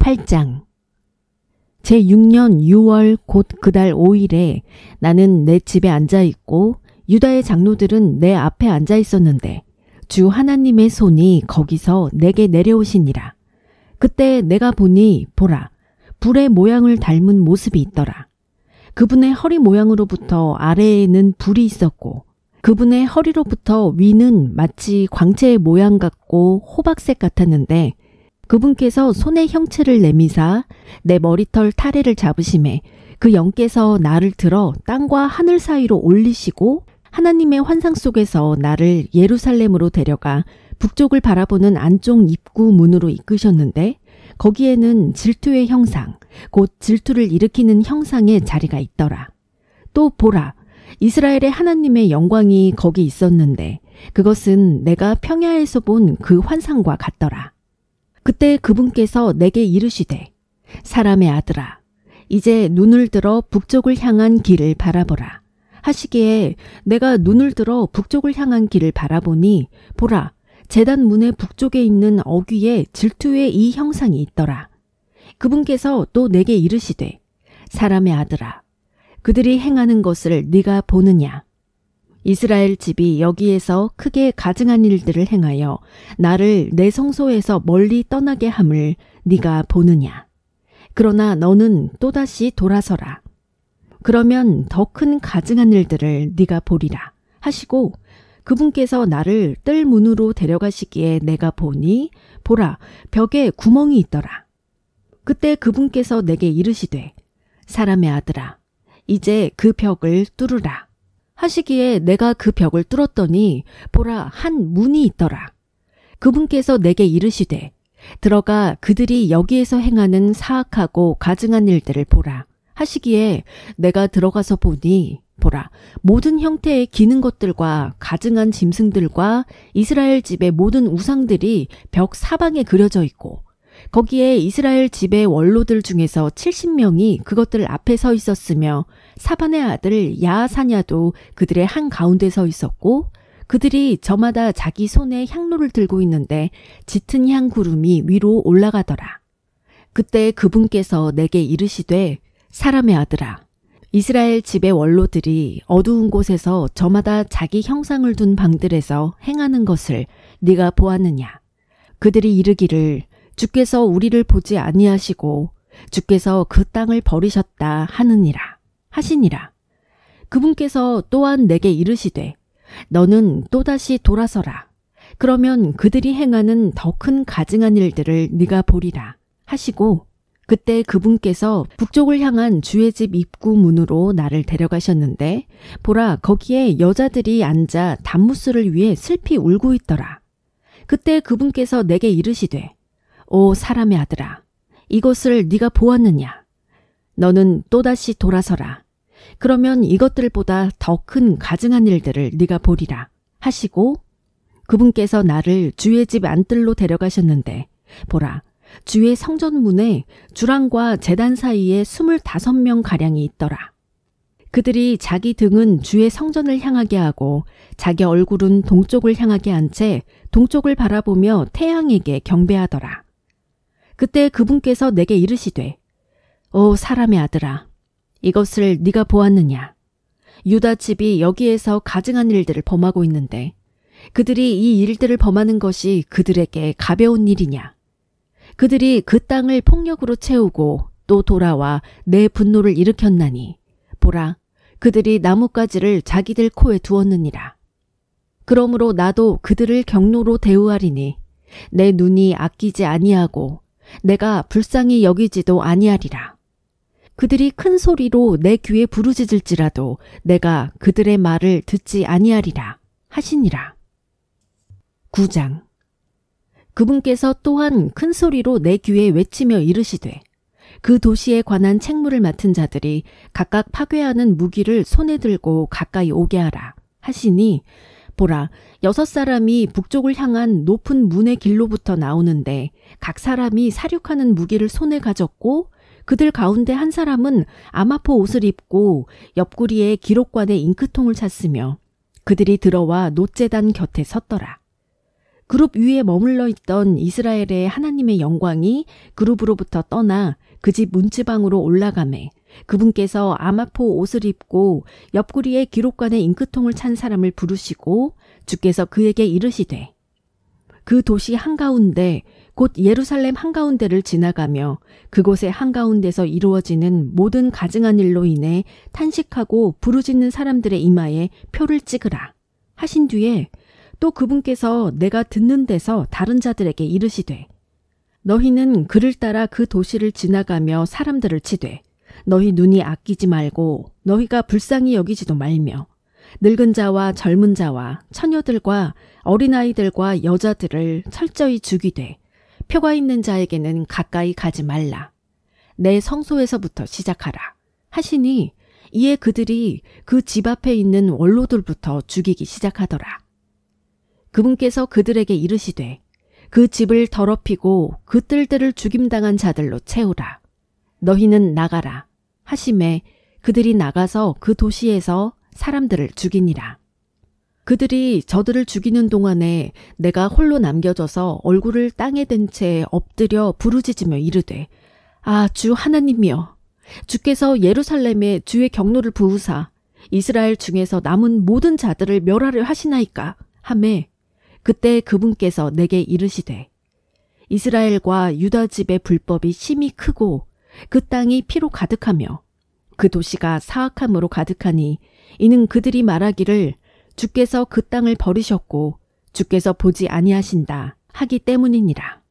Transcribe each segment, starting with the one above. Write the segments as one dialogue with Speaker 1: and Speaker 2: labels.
Speaker 1: 8장 제6년 6월 곧 그달 5일에 나는 내 집에 앉아있고 유다의 장로들은 내 앞에 앉아있었는데 주 하나님의 손이 거기서 내게 내려오시니라. 그때 내가 보니 보라, 불의 모양을 닮은 모습이 있더라. 그분의 허리 모양으로부터 아래에는 불이 있었고 그분의 허리로부터 위는 마치 광채의 모양 같고 호박색 같았는데 그분께서 손의 형체를 내미사 내 머리털 타래를 잡으심에 그 영께서 나를 들어 땅과 하늘 사이로 올리시고 하나님의 환상 속에서 나를 예루살렘으로 데려가 북쪽을 바라보는 안쪽 입구 문으로 이끄셨는데 거기에는 질투의 형상, 곧 질투를 일으키는 형상의 자리가 있더라. 또 보라, 이스라엘의 하나님의 영광이 거기 있었는데 그것은 내가 평야에서 본 그 환상과 같더라. 그때 그분께서 내게 이르시되 사람의 아들아, 이제 눈을 들어 북쪽을 향한 길을 바라보라 하시기에 내가 눈을 들어 북쪽을 향한 길을 바라보니 보라, 제단 문의 북쪽에 있는 어귀에 질투의 이 형상이 있더라. 그분께서 또 내게 이르시되 사람의 아들아, 그들이 행하는 것을 네가 보느냐? 이스라엘 집이 여기에서 크게 가증한 일들을 행하여 나를 내 성소에서 멀리 떠나게 함을 네가 보느냐? 그러나 너는 또다시 돌아서라. 그러면 더 큰 가증한 일들을 네가 보리라 하시고 그분께서 나를 뜰 문으로 데려가시기에 내가 보니 보라, 벽에 구멍이 있더라. 그때 그분께서 내게 이르시되 사람의 아들아, 이제 그 벽을 뚫으라 하시기에 내가 그 벽을 뚫었더니 보라, 한 문이 있더라. 그분께서 내게 이르시되 들어가 그들이 여기에서 행하는 사악하고 가증한 일들을 보라 하시기에 내가 들어가서 보니 보라, 모든 형태의 기는 것들과 가증한 짐승들과 이스라엘 집의 모든 우상들이 벽 사방에 그려져 있고 거기에 이스라엘 집의 원로들 중에서 70명이 그것들 앞에 서 있었으며 사반의 아들 야하사냐도 그들의 한가운데 서 있었고 그들이 저마다 자기 손에 향로를 들고 있는데 짙은 향 구름이 위로 올라가더라. 그때 그분께서 내게 이르시되 사람의 아들아, 이스라엘 집의 원로들이 어두운 곳에서 저마다 자기 형상을 둔 방들에서 행하는 것을 네가 보았느냐? 그들이 이르기를 주께서 우리를 보지 아니하시고 주께서 그 땅을 버리셨다 하느니라 하시니라. 그분께서 또한 내게 이르시되 너는 또다시 돌아서라. 그러면 그들이 행하는 더 큰 가증한 일들을 네가 보리라 하시고 그때 그분께서 북쪽을 향한 주의 집 입구 문으로 나를 데려가셨는데 보라, 거기에 여자들이 앉아 단무스를 위해 슬피 울고 있더라. 그때 그분께서 내게 이르시되 오 사람의 아들아, 이것을 네가 보았느냐? 너는 또다시 돌아서라. 그러면 이것들보다 더 큰 가증한 일들을 네가 보리라 하시고 그분께서 나를 주의 집 안뜰로 데려가셨는데 보라, 주의 성전문에 주랑과 제단 사이에 25명가량이 있더라. 그들이 자기 등은 주의 성전을 향하게 하고 자기 얼굴은 동쪽을 향하게 한 채 동쪽을 바라보며 태양에게 경배하더라. 그때 그분께서 내게 이르시되 오 사람의 아들아, 이것을 네가 보았느냐? 유다 집이 여기에서 가증한 일들을 범하고 있는데 그들이 이 일들을 범하는 것이 그들에게 가벼운 일이냐? 그들이 그 땅을 폭력으로 채우고 또 돌아와 내 분노를 일으켰나니 보라, 그들이 나뭇가지를 자기들 코에 두었느니라. 그러므로 나도 그들을 경로로 대우하리니 내 눈이 아끼지 아니하고 내가 불쌍히 여기지도 아니하리라. 그들이 큰 소리로 내 귀에 부르짖을지라도 내가 그들의 말을 듣지 아니하리라 하시니라. 9장 그분께서 또한 큰 소리로 내 귀에 외치며 이르시되 그 도시에 관한 책무를 맡은 자들이 각각 파괴하는 무기를 손에 들고 가까이 오게 하라 하시니 보라, 6사람이 북쪽을 향한 높은 문의 길로부터 나오는데 각 사람이 사륙하는 무기를 손에 가졌고 그들 가운데 한 사람은 아마포 옷을 입고 옆구리에 기록관의 잉크통을 찼으며 그들이 들어와 놋제단 곁에 섰더라. 그룹 위에 머물러 있던 이스라엘의 하나님의 영광이 그룹으로부터 떠나 그 집 문지방으로 올라가매 그분께서 아마포 옷을 입고 옆구리에 기록관의 잉크통을 찬 사람을 부르시고 주께서 그에게 이르시되 그 도시 한가운데 곧 예루살렘 한가운데를 지나가며 그곳의 한가운데서 이루어지는 모든 가증한 일로 인해 탄식하고 부르짖는 사람들의 이마에 표를 찍으라 하신 뒤에 또 그분께서 내가 듣는 데서 다른 자들에게 이르시되 너희는 그를 따라 그 도시를 지나가며 사람들을 치되 너희 눈이 아끼지 말고 너희가 불쌍히 여기지도 말며 늙은 자와 젊은 자와 처녀들과 어린아이들과 여자들을 철저히 죽이되 표가 있는 자에게는 가까이 가지 말라. 내 성소에서부터 시작하라. 하시니 이에 그들이 그 집 앞에 있는 원로들부터 죽이기 시작하더라. 그분께서 그들에게 이르시되 그 집을 더럽히고 그 뜰들을 죽임당한 자들로 채우라. 너희는 나가라. 하심에 그들이 나가서 그 도시에서 사람들을 죽이니라. 그들이 저들을 죽이는 동안에 내가 홀로 남겨져서 얼굴을 땅에 댄 채 엎드려 부르짖으며 이르되 아, 주 하나님이여 주께서 예루살렘에 주의 경노를 부으사 이스라엘 중에서 남은 모든 자들을 멸하려 하시나이까 하매 그때 그분께서 내게 이르시되 이스라엘과 유다 집의 불법이 심히 크고 그 땅이 피로 가득하며 그 도시가 사악함으로 가득하니 이는 그들이 말하기를 주께서 그 땅을 버리셨고 주께서 보지 아니하신다 하기 때문이니라.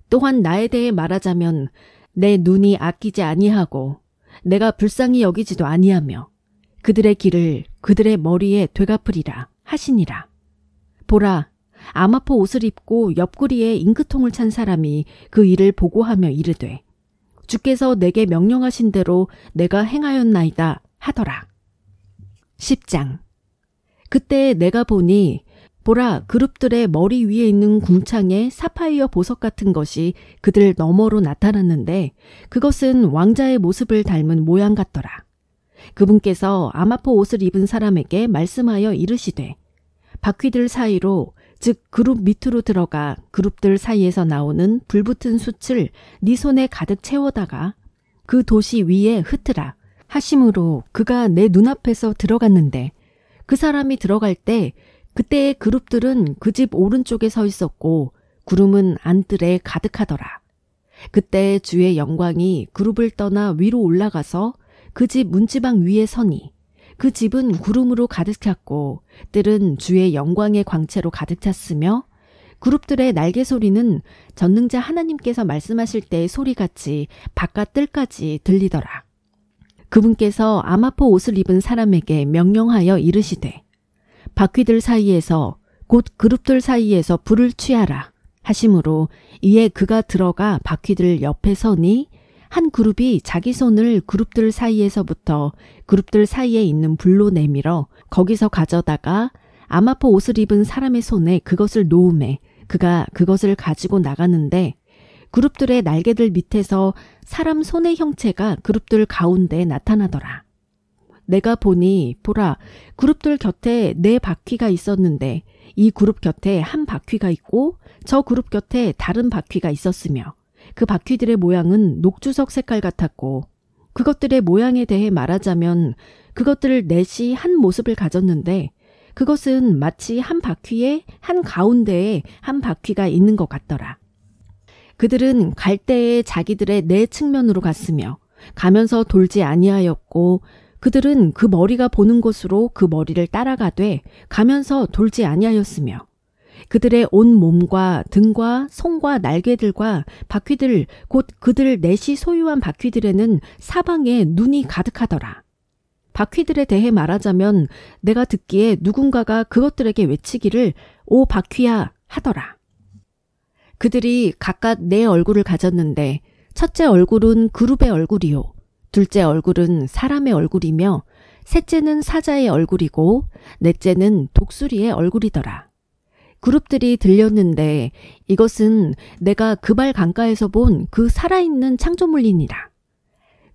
Speaker 1: 또한 나에 대해 말하자면 내 눈이 아끼지 아니하고 내가 불쌍히 여기지도 아니하며 그들의 길을 그들의 머리에 되갚으리라 하시니라. 보라, 아마포 옷을 입고 옆구리에 잉크통을 찬 사람이 그 일을 보고하며 이르되 주께서 내게 명령하신 대로 내가 행하였나이다 하더라. 10장. 그때 내가 보니 보라 그룹들의 머리 위에 있는 궁창에 사파이어 보석 같은 것이 그들 너머로 나타났는데 그것은 왕자의 모습을 닮은 모양 같더라. 그분께서 아마포 옷을 입은 사람에게 말씀하여 이르시되 바퀴들 사이로 즉 그룹 밑으로 들어가 그룹들 사이에서 나오는 불붙은 숯을 네 손에 가득 채워다가 그 도시 위에 흩으라 하심으로 그가 내 눈앞에서 들어갔는데 그 사람이 들어갈 때 그때의 그룹들은 그 집 오른쪽에 서 있었고 구름은 안뜰에 가득하더라. 그때 주의 영광이 그룹을 떠나 위로 올라가서 그 집 문지방 위에 서니 그 집은 구름으로 가득 찼고 뜰은 주의 영광의 광채로 가득 찼으며 그룹들의 날개 소리는 전능자 하나님께서 말씀하실 때의 소리같이 바깥 뜰까지 들리더라. 그분께서 아마포 옷을 입은 사람에게 명령하여 이르시되 바퀴들 사이에서 곧 그룹들 사이에서 불을 취하라 하심으로 이에 그가 들어가 바퀴들 옆에 서니 한 그룹이 자기 손을 그룹들 사이에서부터 그룹들 사이에 있는 불로 내밀어 거기서 가져다가 아마포 옷을 입은 사람의 손에 그것을 놓음에 그가 그것을 가지고 나가는데 그룹들의 날개들 밑에서 사람 손의 형체가 그룹들 가운데 나타나더라. 내가 보니 보라 그룹들 곁에 4바퀴가 있었는데 이 그룹 곁에 한 바퀴가 있고 저 그룹 곁에 다른 바퀴가 있었으며 그 바퀴들의 모양은 녹주석 색깔 같았고 그것들의 모양에 대해 말하자면 그것들 넷이 한 모습을 가졌는데 그것은 마치 한 바퀴에 한 가운데에 한 바퀴가 있는 것 같더라. 그들은 갈 때에 자기들의 네 측면으로 갔으며 가면서 돌지 아니하였고 그들은 그 머리가 보는 곳으로 그 머리를 따라가되 가면서 돌지 아니하였으며 그들의 온 몸과 등과 손과 날개들과 바퀴들 곧 그들 넷이 소유한 바퀴들에는 사방에 눈이 가득하더라. 바퀴들에 대해 말하자면 내가 듣기에 누군가가 그것들에게 외치기를 오 바퀴야 하더라. 그들이 각각 4얼굴을 가졌는데 첫째 얼굴은 그룹의 얼굴이요. 둘째 얼굴은 사람의 얼굴이며 셋째는 사자의 얼굴이고 넷째는 독수리의 얼굴이더라. 그룹들이 들렸는데 이것은 내가 그발 강가에서 본 그 살아있는 창조물이니라.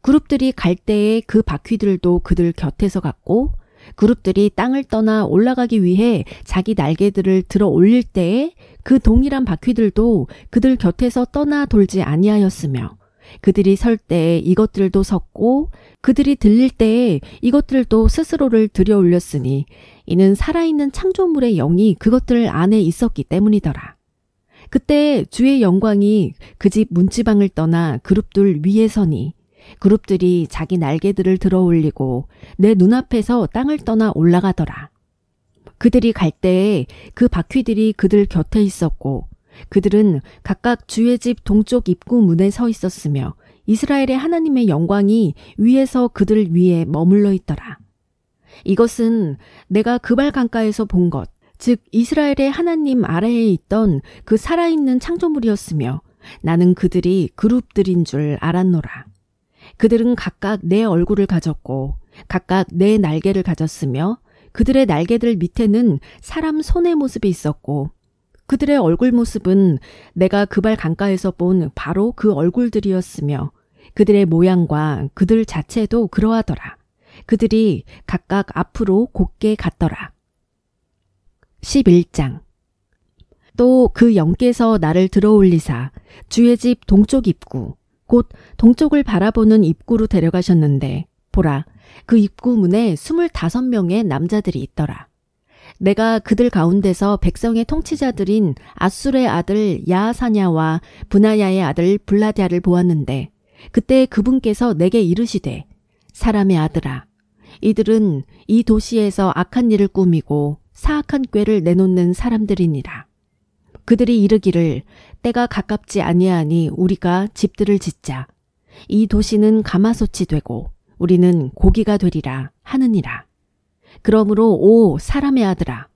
Speaker 1: 그룹들이 갈 때에 그 바퀴들도 그들 곁에서 갔고 그룹들이 땅을 떠나 올라가기 위해 자기 날개들을 들어 올릴 때에 그 동일한 바퀴들도 그들 곁에서 떠나 돌지 아니하였으며 그들이 설 때에 이것들도 섰고 그들이 들릴 때에 이것들도 스스로를 들여 올렸으니 이는 살아있는 창조물의 영이 그것들 안에 있었기 때문이더라. 그때 주의 영광이 그 집 문지방을 떠나 그룹들 위에 서니 그룹들이 자기 날개들을 들어 올리고 내 눈앞에서 땅을 떠나 올라가더라. 그들이 갈 때에 그 바퀴들이 그들 곁에 있었고 그들은 각각 주의 집 동쪽 입구 문에 서 있었으며 이스라엘의 하나님의 영광이 위에서 그들 위에 머물러 있더라. 이것은 내가 그발 강가에서 본 것, 즉 이스라엘의 하나님 아래에 있던 그 살아있는 창조물이었으며 나는 그들이 그룹들인 줄 알았노라. 그들은 각각 내 얼굴을 가졌고 각각 내 날개를 가졌으며 그들의 날개들 밑에는 사람 손의 모습이 있었고 그들의 얼굴 모습은 내가 그발 강가에서 본 바로 그 얼굴들이었으며 그들의 모양과 그들 자체도 그러하더라. 그들이 각각 앞으로 곧게 갔더라. 11장. 또 그 영께서 나를 들어올리사 주의 집 동쪽 입구 곧 동쪽을 바라보는 입구로 데려가셨는데 보라 그 입구 문에 25명의 남자들이 있더라. 내가 그들 가운데서 백성의 통치자들인 아술의 아들 야하사냐와 브나야의 아들 블라디아를 보았는데 그때 그분께서 내게 이르시되 사람의 아들아 이들은 이 도시에서 악한 일을 꾸미고 사악한 꾀를 내놓는 사람들이니라. 그들이 이르기를 때가 가깝지 아니하니 우리가 집들을 짓자. 이 도시는 가마솥이 되고 우리는 고기가 되리라 하느니라. 그러므로 오 사람의 아들아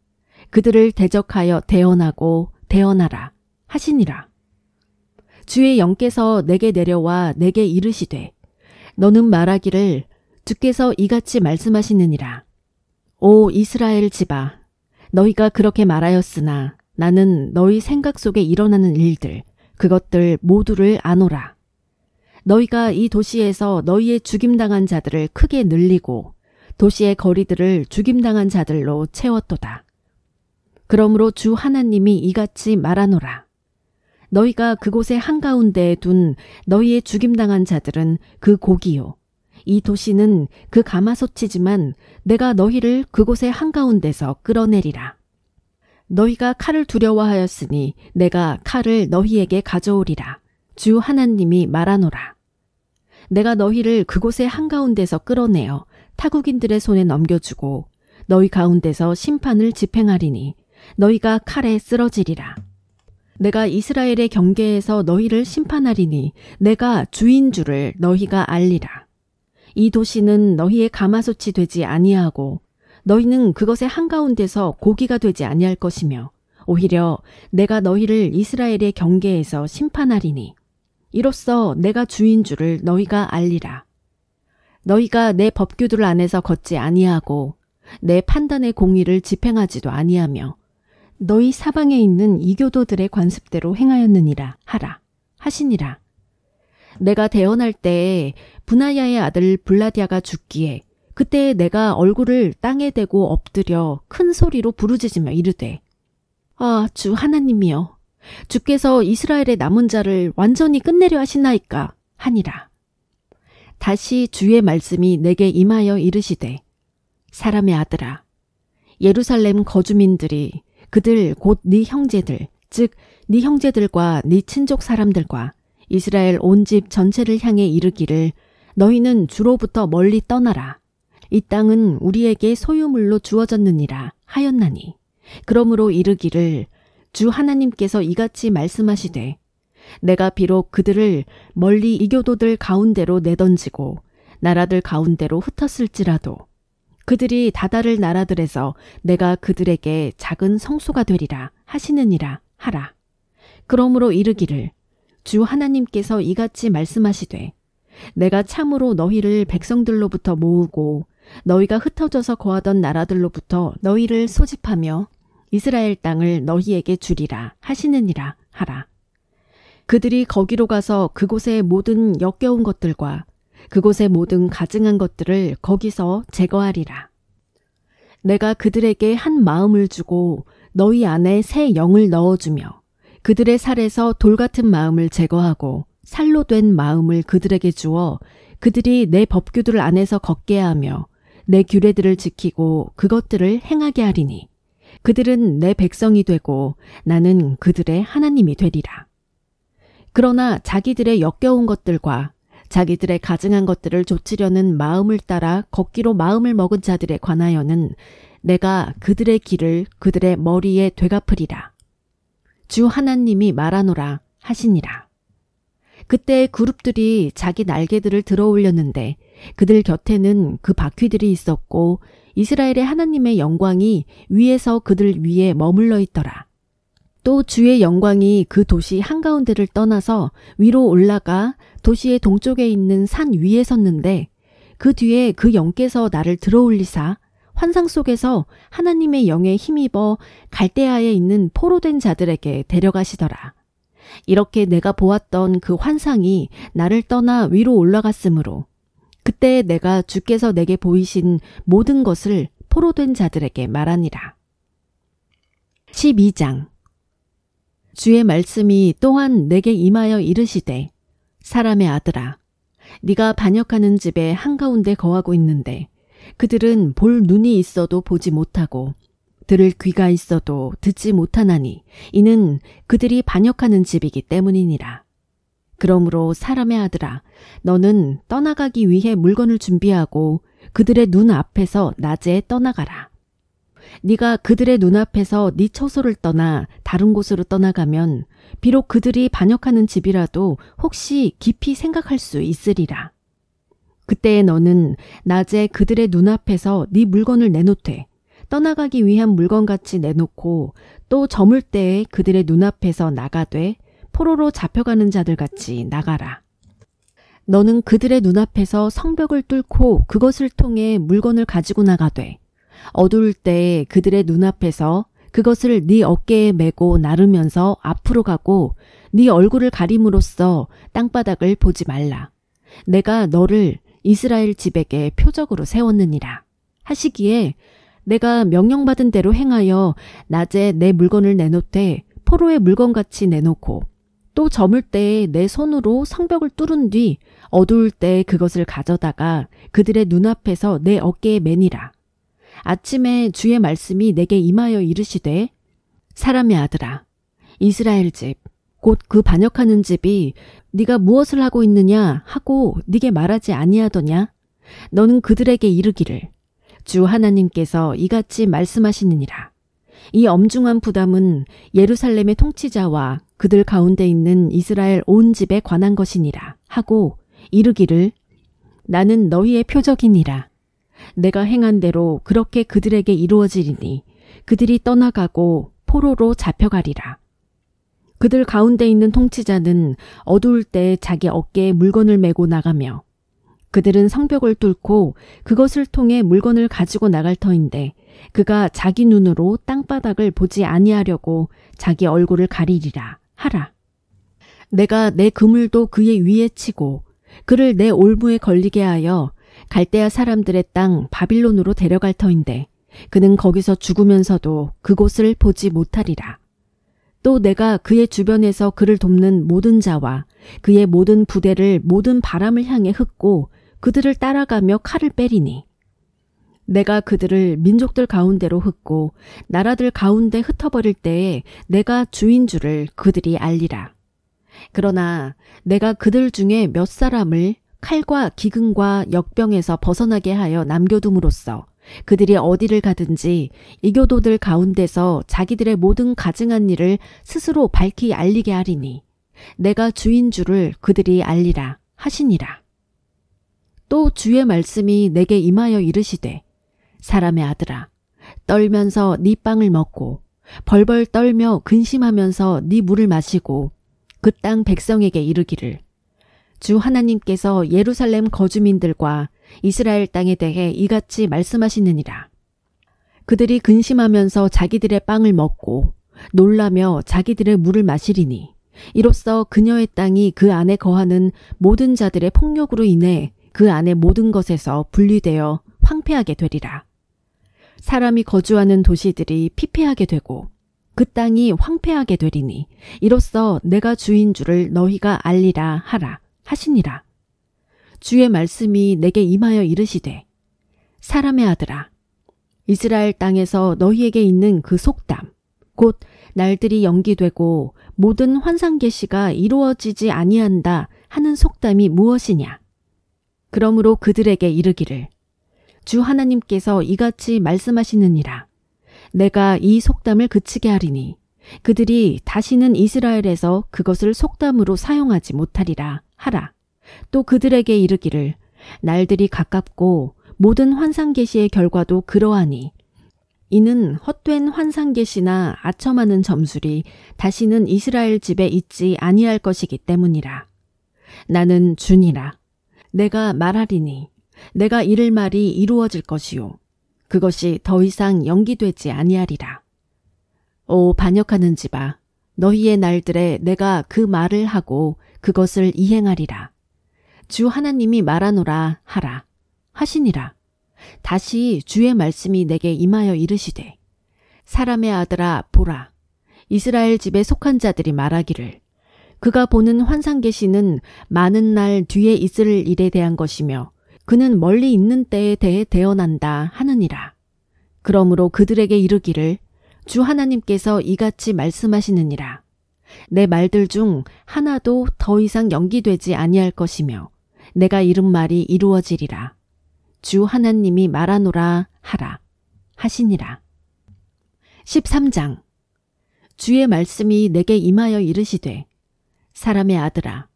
Speaker 1: 그들을 대적하여 대언하고 대언하라 하시니라. 주의 영께서 내게 내려와 내게 이르시되 너는 말하기를 주께서 이같이 말씀하시느니라. 오 이스라엘 집아 너희가 그렇게 말하였으나 나는 너희 생각 속에 일어나는 일들 그것들 모두를 아노라. 너희가 이 도시에서 너희의 죽임당한 자들을 크게 늘리고 도시의 거리들을 죽임당한 자들로 채웠도다. 그러므로 주 하나님이 이같이 말하노라. 너희가 그곳의 한가운데에 둔 너희의 죽임당한 자들은 그 고기요. 이 도시는 그 가마솥이지만 내가 너희를 그곳의 한가운데서 끌어내리라. 너희가 칼을 두려워하였으니 내가 칼을 너희에게 가져오리라. 주 하나님이 말하노라. 내가 너희를 그곳의 한가운데서 끌어내어 타국인들의 손에 넘겨주고 너희 가운데서 심판을 집행하리니 너희가 칼에 쓰러지리라. 내가 이스라엘의 경계에서 너희를 심판하리니 내가 주인 줄을 너희가 알리라. 이 도시는 너희의 가마솥이 되지 아니하고 너희는 그것의 한가운데서 고기가 되지 아니할 것이며 오히려 내가 너희를 이스라엘의 경계에서 심판하리니 이로써 내가 주인 줄을 너희가 알리라. 너희가 내 법규들 안에서 걷지 아니하고 내 판단의 공의를 집행하지도 아니하며 너희 사방에 있는 이교도들의 관습대로 행하였느니라 하라 하시니라. 내가 대언할 때에 브나야의 아들 블라디아가 죽기에 그때 내가 얼굴을 땅에 대고 엎드려 큰 소리로 부르짖으며 이르되 아 주 하나님이여 주께서 이스라엘의 남은 자를 완전히 끝내려 하시나이까 하니라. 다시 주의 말씀이 내게 임하여 이르시되 사람의 아들아 예루살렘 거주민들이 그들 곧 네 형제들 즉 네 형제들과 네 친족 사람들과 이스라엘 온 집 전체를 향해 이르기를 너희는 주로부터 멀리 떠나라. 이 땅은 우리에게 소유물로 주어졌느니라 하였나니 그러므로 이르기를 주 하나님께서 이같이 말씀하시되 내가 비록 그들을 멀리 이교도들 가운데로 내던지고 나라들 가운데로 흩었을지라도 그들이 다다를 나라들에서 내가 그들에게 작은 성소가 되리라 하시느니라 하라. 그러므로 이르기를 주 하나님께서 이같이 말씀하시되 내가 참으로 너희를 백성들로부터 모으고 너희가 흩어져서 거하던 나라들로부터 너희를 소집하며 이스라엘 땅을 너희에게 주리라 하시느니라 하라. 그들이 거기로 가서 그곳의 모든 역겨운 것들과 그곳의 모든 가증한 것들을 거기서 제거하리라. 내가 그들에게 한 마음을 주고 너희 안에 새 영을 넣어주며 그들의 살에서 돌 같은 마음을 제거하고 살로 된 마음을 그들에게 주어 그들이 내 법규들 안에서 걷게 하며 내 규례들을 지키고 그것들을 행하게 하리니 그들은 내 백성이 되고 나는 그들의 하나님이 되리라. 그러나 자기들의 역겨운 것들과 자기들의 가증한 것들을 좇으려는 마음을 따라 걷기로 마음을 먹은 자들에 관하여는 내가 그들의 길을 그들의 머리에 되갚으리라. 주 하나님이 말하노라 하시니라. 그때 그룹들이 자기 날개들을 들어 올렸는데 그들 곁에는 그 바퀴들이 있었고 이스라엘의 하나님의 영광이 위에서 그들 위에 머물러 있더라. 또 주의 영광이 그 도시 한가운데를 떠나서 위로 올라가 도시의 동쪽에 있는 산 위에 섰는데 그 뒤에 그 영께서 나를 들어 올리사 환상 속에서 하나님의 영에 힘입어 갈대아에 있는 포로된 자들에게 데려가시더라. 이렇게 내가 보았던 그 환상이 나를 떠나 위로 올라갔으므로 그때 내가 주께서 내게 보이신 모든 것을 포로된 자들에게 말하니라. 12장. 주의 말씀이 또한 내게 임하여 이르시되 사람의 아들아 네가 반역하는 집의 한가운데 거하고 있는데 그들은 볼 눈이 있어도 보지 못하고 들을 귀가 있어도 듣지 못하나니 이는 그들이 반역하는 집이기 때문이니라. 그러므로 사람의 아들아 너는 떠나가기 위해 물건을 준비하고 그들의 눈 앞에서 낮에 떠나가라. 네가 그들의 눈앞에서 네 처소를 떠나 다른 곳으로 떠나가면 비록 그들이 반역하는 집이라도 혹시 깊이 생각할 수 있으리라. 그때에 너는 낮에 그들의 눈앞에서 네 물건을 내놓되 떠나가기 위한 물건같이 내놓고 또 저물 때에 그들의 눈앞에서 나가되 포로로 잡혀가는 자들같이 나가라. 너는 그들의 눈앞에서 성벽을 뚫고 그것을 통해 물건을 가지고 나가되 어두울 때에 그들의 눈앞에서 그것을 네 어깨에 메고 나르면서 앞으로 가고 네 얼굴을 가림으로써 땅바닥을 보지 말라. 내가 너를 이스라엘 집에게 표적으로 세웠느니라. 하시기에 내가 명령받은 대로 행하여 낮에 내 물건을 내놓되 포로의 물건같이 내놓고 또 저물 때에 내 손으로 성벽을 뚫은 뒤 어두울 때에 그것을 가져다가 그들의 눈앞에서 내 어깨에 매니라. 아침에 주의 말씀이 내게 임하여 이르시되 사람의 아들아 이스라엘 집 곧 그 반역하는 집이 네가 무엇을 하고 있느냐 하고 네게 말하지 아니하더냐. 너는 그들에게 이르기를 주 하나님께서 이같이 말씀하시느니라. 이 엄중한 부담은 예루살렘의 통치자와 그들 가운데 있는 이스라엘 온 집에 관한 것이니라 하고 이르기를 나는 너희의 표적이니라. 내가 행한 대로 그렇게 그들에게 이루어지리니 그들이 떠나가고 포로로 잡혀가리라. 그들 가운데 있는 통치자는 어두울 때 자기 어깨에 물건을 메고 나가며 그들은 성벽을 뚫고 그것을 통해 물건을 가지고 나갈 터인데 그가 자기 눈으로 땅바닥을 보지 아니하려고 자기 얼굴을 가리리라 하라. 내가 내 그물도 그의 위에 치고 그를 내 올무에 걸리게 하여 갈대아 사람들의 땅 바빌론으로 데려갈 터인데 그는 거기서 죽으면서도 그곳을 보지 못하리라. 또 내가 그의 주변에서 그를 돕는 모든 자와 그의 모든 부대를 모든 바람을 향해 흩고 그들을 따라가며 칼을 빼리니 내가 그들을 민족들 가운데로 흩고 나라들 가운데 흩어버릴 때에 내가 주인 줄을 그들이 알리라. 그러나 내가 그들 중에 몇 사람을 칼과 기근과 역병에서 벗어나게 하여 남겨둠으로써 그들이 어디를 가든지 이교도들 가운데서 자기들의 모든 가증한 일을 스스로 밝히 알리게 하리니 내가 주인 줄을 그들이 알리라 하시니라. 또 주의 말씀이 내게 임하여 이르시되 사람의 아들아 떨면서 네 빵을 먹고 벌벌 떨며 근심하면서 네 물을 마시고 그 땅 백성에게 이르기를 주 하나님께서 예루살렘 거주민들과 이스라엘 땅에 대해 이같이 말씀하시느니라. 그들이 근심하면서 자기들의 빵을 먹고 놀라며 자기들의 물을 마시리니 이로써 그녀의 땅이 그 안에 거하는 모든 자들의 폭력으로 인해 그 안의 모든 것에서 분리되어 황폐하게 되리라. 사람이 거주하는 도시들이 피폐하게 되고 그 땅이 황폐하게 되리니 이로써 내가 주인 줄을 너희가 알리라 하라 하시니라. 주의 말씀이 내게 임하여 이르시되 사람의 아들아, 이스라엘 땅에서 너희에게 있는 그 속담 곧 날들이 연기되고 모든 환상 계시가 이루어지지 아니한다 하는 속담이 무엇이냐? 그러므로 그들에게 이르기를 주 하나님께서 이같이 말씀하시느니라. 내가 이 속담을 그치게 하리니 그들이 다시는 이스라엘에서 그것을 속담으로 사용하지 못하리라 하라. 또 그들에게 이르기를 날들이 가깝고 모든 환상 계시의 결과도 그러하니 이는 헛된 환상 계시나 아첨하는 점술이 다시는 이스라엘 집에 있지 아니할 것이기 때문이라. 나는 주니라. 내가 말하리니 내가 이를 말이 이루어질 것이요 그것이 더 이상 연기되지 아니하리라. 오 반역하는 집아, 너희의 날들에 내가 그 말을 하고 그것을 이행하리라. 주 하나님이 말하노라 하라 하시니라. 다시 주의 말씀이 내게 임하여 이르시되 사람의 아들아 보라, 이스라엘 집에 속한 자들이 말하기를 그가 보는 환상 계시는 많은 날 뒤에 있을 일에 대한 것이며 그는 멀리 있는 때에 대해 대언한다 하느니라. 그러므로 그들에게 이르기를 주 하나님께서 이같이 말씀하시느니라. 내 말들 중 하나도 더 이상 연기되지 아니할 것이며 내가 이른 말이 이루어지리라. 주 하나님이 말하노라 하라 하시니라. 13장. 주의 말씀이 내게 임하여 이르시되 사람의 아들아,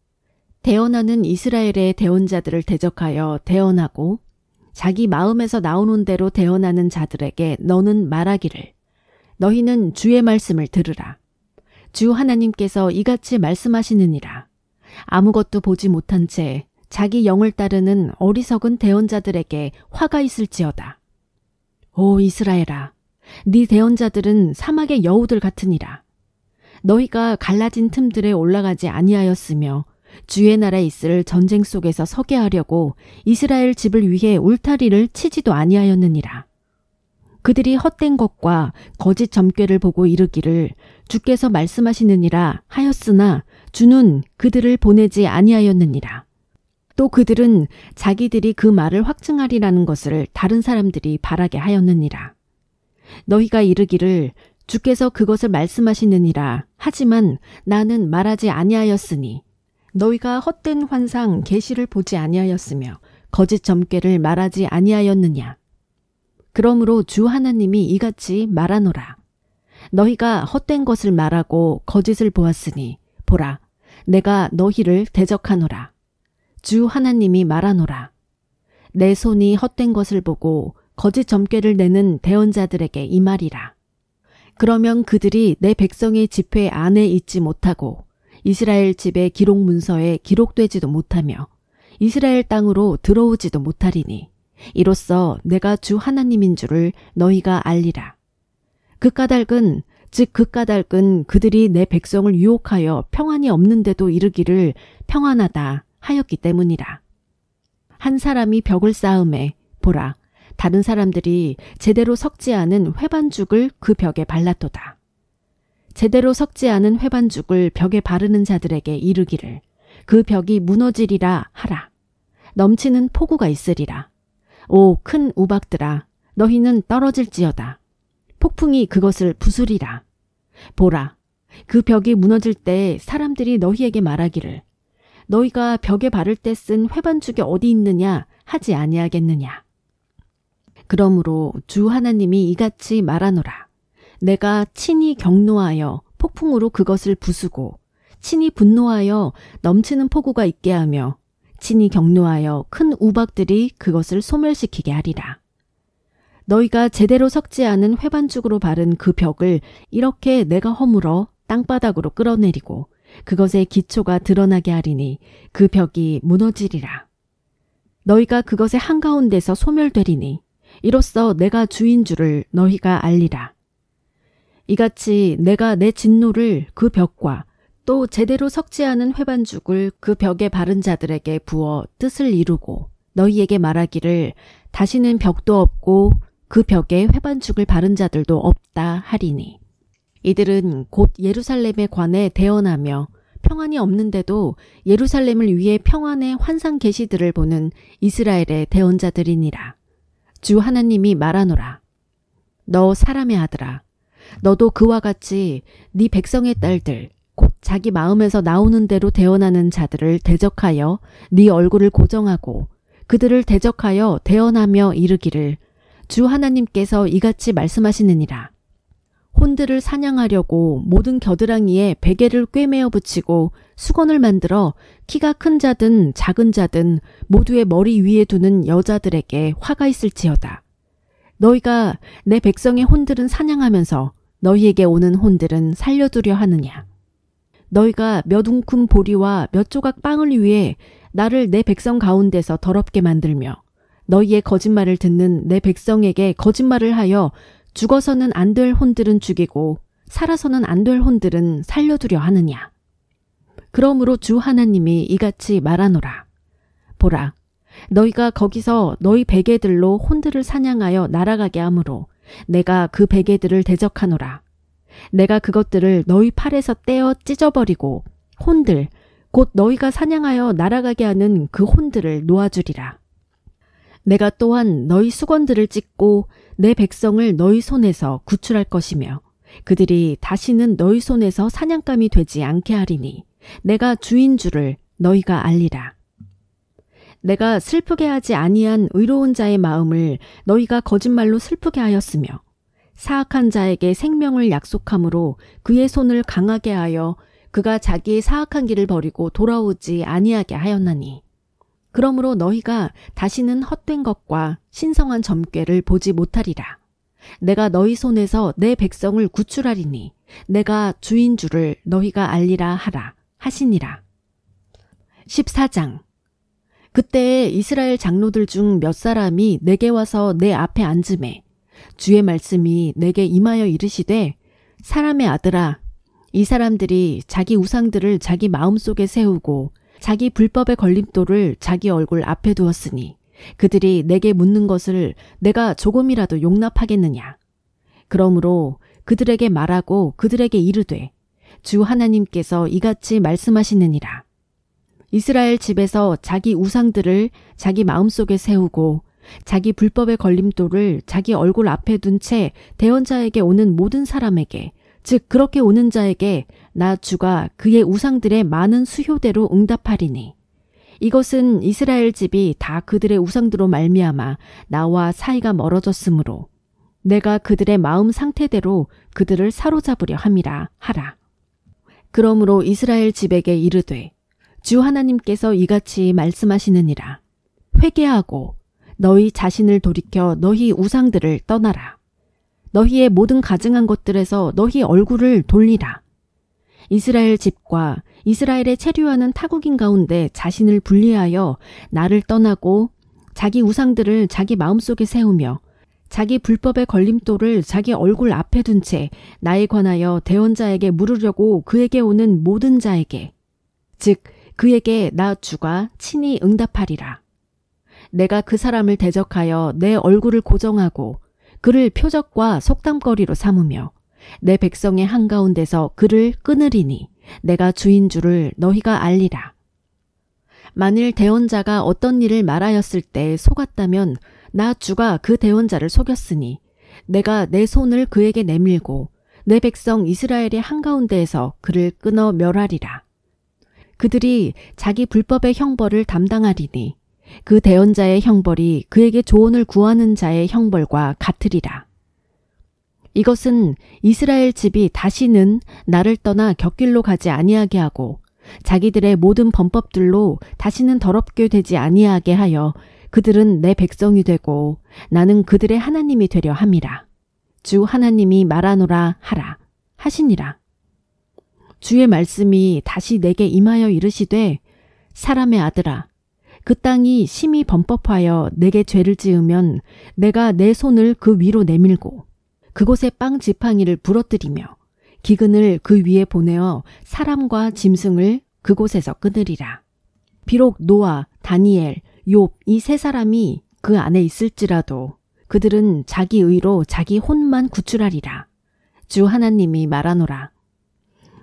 Speaker 1: 대언하는 이스라엘의 대언자들을 대적하여 대언하고 자기 마음에서 나오는 대로 대언하는 자들에게 너는 말하기를 너희는 주의 말씀을 들으라. 주 하나님께서 이같이 말씀하시느니라. 아무것도 보지 못한 채 자기 영을 따르는 어리석은 대언자들에게 화가 있을지어다. 오 이스라엘아, 네 대언자들은 사막의 여우들 같으니라. 너희가 갈라진 틈들에 올라가지 아니하였으며 주의 나라에 있을 전쟁 속에서 서게 하려고 이스라엘 집을 위해 울타리를 치지도 아니하였느니라. 그들이 헛된 것과 거짓 점괘를 보고 이르기를 주께서 말씀하시느니라 하였으나 주는 그들을 보내지 아니하였느니라. 또 그들은 자기들이 그 말을 확증하리라는 것을 다른 사람들이 바라게 하였느니라. 너희가 이르기를 주께서 그것을 말씀하시느니라 하지만 나는 말하지 아니하였으니 너희가 헛된 환상 계시를 보지 아니하였으며 거짓 점괘를 말하지 아니하였느냐. 그러므로 주 하나님이 이같이 말하노라. 너희가 헛된 것을 말하고 거짓을 보았으니 보라, 내가 너희를 대적하노라. 주 하나님이 말하노라. 내 손이 헛된 것을 보고 거짓 점괘를 내는 대언자들에게 이 말이라. 그러면 그들이 내 백성의 집회 안에 있지 못하고 이스라엘 집의 기록 문서에 기록되지도 못하며 이스라엘 땅으로 들어오지도 못하리니 이로써 내가 주 하나님인 줄을 너희가 알리라. 그 까닭은 그들이 내 백성을 유혹하여 평안이 없는데도 이르기를 평안하다 하였기 때문이라. 한 사람이 벽을 쌓음에 보라, 다른 사람들이 제대로 섞지 않은 회반죽을 그 벽에 발랐도다. 제대로 섞지 않은 회반죽을 벽에 바르는 자들에게 이르기를 그 벽이 무너지리라 하라. 넘치는 폭우가 있으리라. 오 큰 우박들아, 너희는 떨어질지어다. 폭풍이 그것을 부수리라. 보라, 그 벽이 무너질 때 사람들이 너희에게 말하기를 너희가 벽에 바를 때 쓴 회반죽이 어디 있느냐 하지 아니하겠느냐. 그러므로 주 하나님이 이같이 말하노라. 내가 친히 경노하여 폭풍으로 그것을 부수고 친히 분노하여 넘치는 폭우가 있게 하며 친히 경노하여 큰 우박들이 그것을 소멸시키게 하리라. 너희가 제대로 섞지 않은 회반죽으로 바른 그 벽을 이렇게 내가 허물어 땅바닥으로 끌어내리고 그것의 기초가 드러나게 하리니 그 벽이 무너지리라. 너희가 그것의 한가운데서 소멸되리니 이로써 내가 주인 줄을 너희가 알리라. 이같이 내가 내 진노를 그 벽과 또 제대로 섞지 않은 회반죽을 그 벽에 바른 자들에게 부어 뜻을 이루고 너희에게 말하기를 다시는 벽도 없고 그 벽에 회반죽을 바른 자들도 없다 하리니. 이들은 곧 예루살렘에 관해 대언하며 평안이 없는데도 예루살렘을 위해 평안의 환상 계시들을 보는 이스라엘의 대언자들이니라. 주 하나님이 말하노라. 너 사람의 아들아, 너도 그와 같이 네 백성의 딸들 곧 자기 마음에서 나오는 대로 대언하는 자들을 대적하여 네 얼굴을 고정하고 그들을 대적하여 대언하며 이르기를 주 하나님께서 이같이 말씀하시느니라. 혼들을 사냥하려고 모든 겨드랑이에 베개를 꿰매어 붙이고 수건을 만들어 키가 큰 자든 작은 자든 모두의 머리 위에 두는 여자들에게 화가 있을지어다. 너희가 내 백성의 혼들은 사냥하면서 너희에게 오는 혼들은 살려두려 하느냐. 너희가 몇 웅큼 보리와 몇 조각 빵을 위해 나를 내 백성 가운데서 더럽게 만들며 너희의 거짓말을 듣는 내 백성에게 거짓말을 하여 죽어서는 안 될 혼들은 죽이고 살아서는 안 될 혼들은 살려두려 하느냐. 그러므로 주 하나님이 이같이 말하노라. 보라, 너희가 거기서 너희 베개들로 혼들을 사냥하여 날아가게 하므로 내가 그 베개들을 대적하노라. 내가 그것들을 너희 팔에서 떼어 찢어버리고 혼들, 곧 너희가 사냥하여 날아가게 하는 그 혼들을 놓아주리라. 내가 또한 너희 수건들을 찢고 내 백성을 너희 손에서 구출할 것이며 그들이 다시는 너희 손에서 사냥감이 되지 않게 하리니 내가 주인 줄을 너희가 알리라. 내가 슬프게 하지 아니한 의로운 자의 마음을 너희가 거짓말로 슬프게 하였으며 사악한 자에게 생명을 약속함으로 그의 손을 강하게 하여 그가 자기의 사악한 길을 버리고 돌아오지 아니하게 하였나니 그러므로 너희가 다시는 헛된 것과 신성한 점괘를 보지 못하리라. 내가 너희 손에서 내 백성을 구출하리니 내가 주인 줄을 너희가 알리라 하라 하시니라. 14장. 그때에 이스라엘 장로들 중 몇 사람이 내게 와서 내 앞에 앉으매 주의 말씀이 내게 임하여 이르시되 사람의 아들아, 이 사람들이 자기 우상들을 자기 마음속에 세우고 자기 불법의 걸림돌을 자기 얼굴 앞에 두었으니 그들이 내게 묻는 것을 내가 조금이라도 용납하겠느냐. 그러므로 그들에게 말하고 그들에게 이르되 주 하나님께서 이같이 말씀하시느니라. 이스라엘 집에서 자기 우상들을 자기 마음속에 세우고 자기 불법의 걸림돌을 자기 얼굴 앞에 둔 채 대언자에게 오는 모든 사람에게 즉 그렇게 오는 자에게 나 주가 그의 우상들의 많은 수효대로 응답하리니 이것은 이스라엘 집이 다 그들의 우상들로 말미암아 나와 사이가 멀어졌으므로 내가 그들의 마음 상태대로 그들을 사로잡으려 함이라 하라. 그러므로 이스라엘 집에게 이르되 주 하나님께서 이같이 말씀하시느니라. 회개하고 너희 자신을 돌이켜 너희 우상들을 떠나라. 너희의 모든 가증한 것들에서 너희 얼굴을 돌리라. 이스라엘 집과 이스라엘의 체류하는 타국인 가운데 자신을 분리하여 나를 떠나고 자기 우상들을 자기 마음속에 세우며 자기 불법의 걸림돌을 자기 얼굴 앞에 둔 채 나에 관하여 대언자에게 물으려고 그에게 오는 모든 자에게 즉 그에게 나 주가 친히 응답하리라. 내가 그 사람을 대적하여 내 얼굴을 고정하고 그를 표적과 속담거리로 삼으며 내 백성의 한가운데서 그를 끊으리니 내가 주인 줄을 너희가 알리라. 만일 대언자가 어떤 일을 말하였을 때 속았다면 나 주가 그 대언자를 속였으니 내가 내 손을 그에게 내밀고 내 백성 이스라엘의 한가운데에서 그를 끊어 멸하리라. 그들이 자기 불법의 형벌을 담당하리니 그 대언자의 형벌이 그에게 조언을 구하는 자의 형벌과 같으리라. 이것은 이스라엘 집이 다시는 나를 떠나 곁길로 가지 아니하게 하고 자기들의 모든 범법들로 다시는 더럽게 되지 아니하게 하여 그들은 내 백성이 되고 나는 그들의 하나님이 되려 함이라. 주 하나님이 말하노라 하라 하시니라. 주의 말씀이 다시 내게 임하여 이르시되 사람의 아들아, 그 땅이 심히 범법하여 내게 죄를 지으면 내가 내 손을 그 위로 내밀고 그곳에 빵 지팡이를 부러뜨리며 기근을 그 위에 보내어 사람과 짐승을 그곳에서 끊으리라. 비록 노아, 다니엘, 욥 이 세 사람이 그 안에 있을지라도 그들은 자기 의로 자기 혼만 구출하리라. 주 하나님이 말하노라.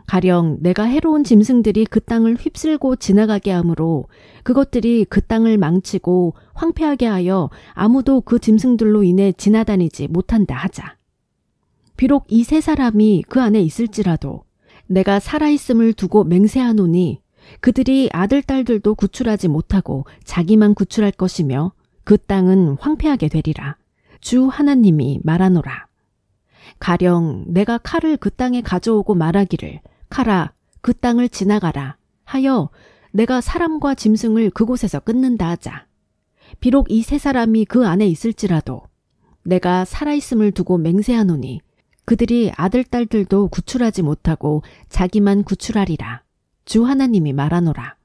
Speaker 1: 가령 내가 해로운 짐승들이 그 땅을 휩쓸고 지나가게 하므로 그것들이 그 땅을 망치고 황폐하게 하여 아무도 그 짐승들로 인해 지나다니지 못한다 하자. 비록 이 세 사람이 그 안에 있을지라도 내가 살아있음을 두고 맹세하노니 그들이 아들 딸들도 구출하지 못하고 자기만 구출할 것이며 그 땅은 황폐하게 되리라. 주 하나님이 말하노라. 가령 내가 칼을 그 땅에 가져오고 말하기를 칼아 그 땅을 지나가라 하여 내가 사람과 짐승을 그곳에서 끊는다 하자. 비록 이 세 사람이 그 안에 있을지라도 내가 살아있음을 두고 맹세하노니 그들이 아들 딸들도 구출하지 못하고 자기만 구출하리라. 주 하나님이 말하노라.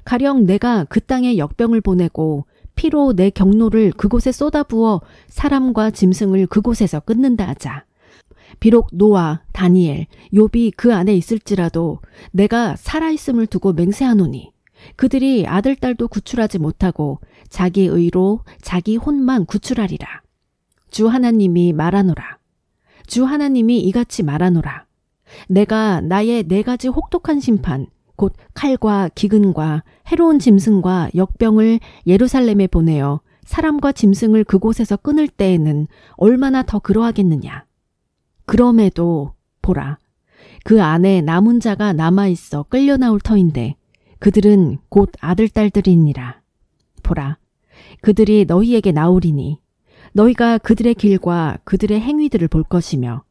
Speaker 1: 가령 내가 그 땅에 역병을 보내고 피로 내 경로를 그곳에 쏟아부어 사람과 짐승을 그곳에서 끊는다 하자. 비록 노아, 다니엘, 욥이 그 안에 있을지라도 내가 살아있음을 두고 맹세하노니 그들이 아들 딸도 구출하지 못하고 자기 의로 자기 혼만 구출하리라. 주 하나님이 말하노라. 주 하나님이 이같이 말하노라. 내가 나의 4가지 혹독한 심판 곧 칼과 기근과 해로운 짐승과 역병을 예루살렘에 보내어 사람과 짐승을 그곳에서 끊을 때에는 얼마나 더 그러하겠느냐. 그럼에도 보라, 그 안에 남은 자가 남아있어 끌려 나올 터인데 그들은 곧 아들 딸들이니라. 보라, 그들이 너희에게 나오리니 너희가 그들의 길과 그들의 행위들을 볼 것이며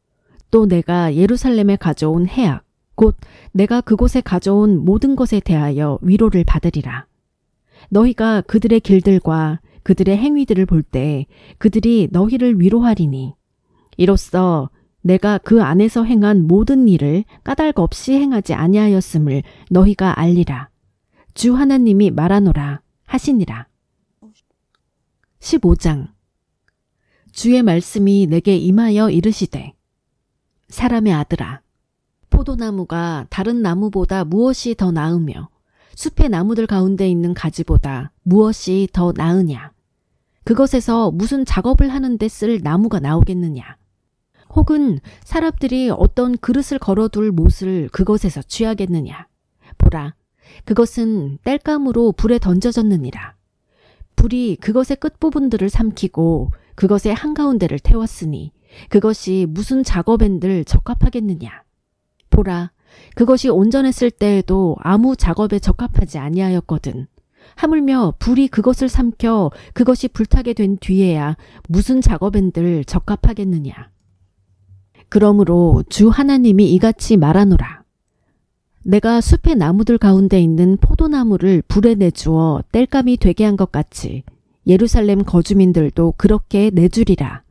Speaker 1: 또 내가 예루살렘에 가져온 해악 곧 내가 그곳에 가져온 모든 것에 대하여 위로를 받으리라. 너희가 그들의 길들과 그들의 행위들을 볼 때 그들이 너희를 위로하리니 이로써 내가 그 안에서 행한 모든 일을 까닭 없이 행하지 아니하였음을 너희가 알리라. 주 하나님이 말하노라 하시니라. 15장. 주의 말씀이 내게 임하여 이르시되 사람의 아들아, 포도나무가 다른 나무보다 무엇이 더 나으며 숲의 나무들 가운데 있는 가지보다 무엇이 더 나으냐? 그것에서 무슨 작업을 하는데 쓸 나무가 나오겠느냐? 혹은 사람들이 어떤 그릇을 걸어둘 못을 그것에서 취하겠느냐? 보라, 그것은 땔감으로 불에 던져졌느니라. 불이 그것의 끝부분들을 삼키고 그것의 한가운데를 태웠으니 그것이 무슨 작업엔들 적합하겠느냐? 보라, 그것이 온전했을 때에도 아무 작업에 적합하지 아니하였거든. 하물며 불이 그것을 삼켜 그것이 불타게 된 뒤에야 무슨 작업엔들 적합하겠느냐? 그러므로 주 하나님이 이같이 말하노라. 내가 숲의 나무들 가운데 있는 포도나무를 불에 내주어 땔감이 되게 한 것 같이 예루살렘 거주민들도 그렇게 내주리라.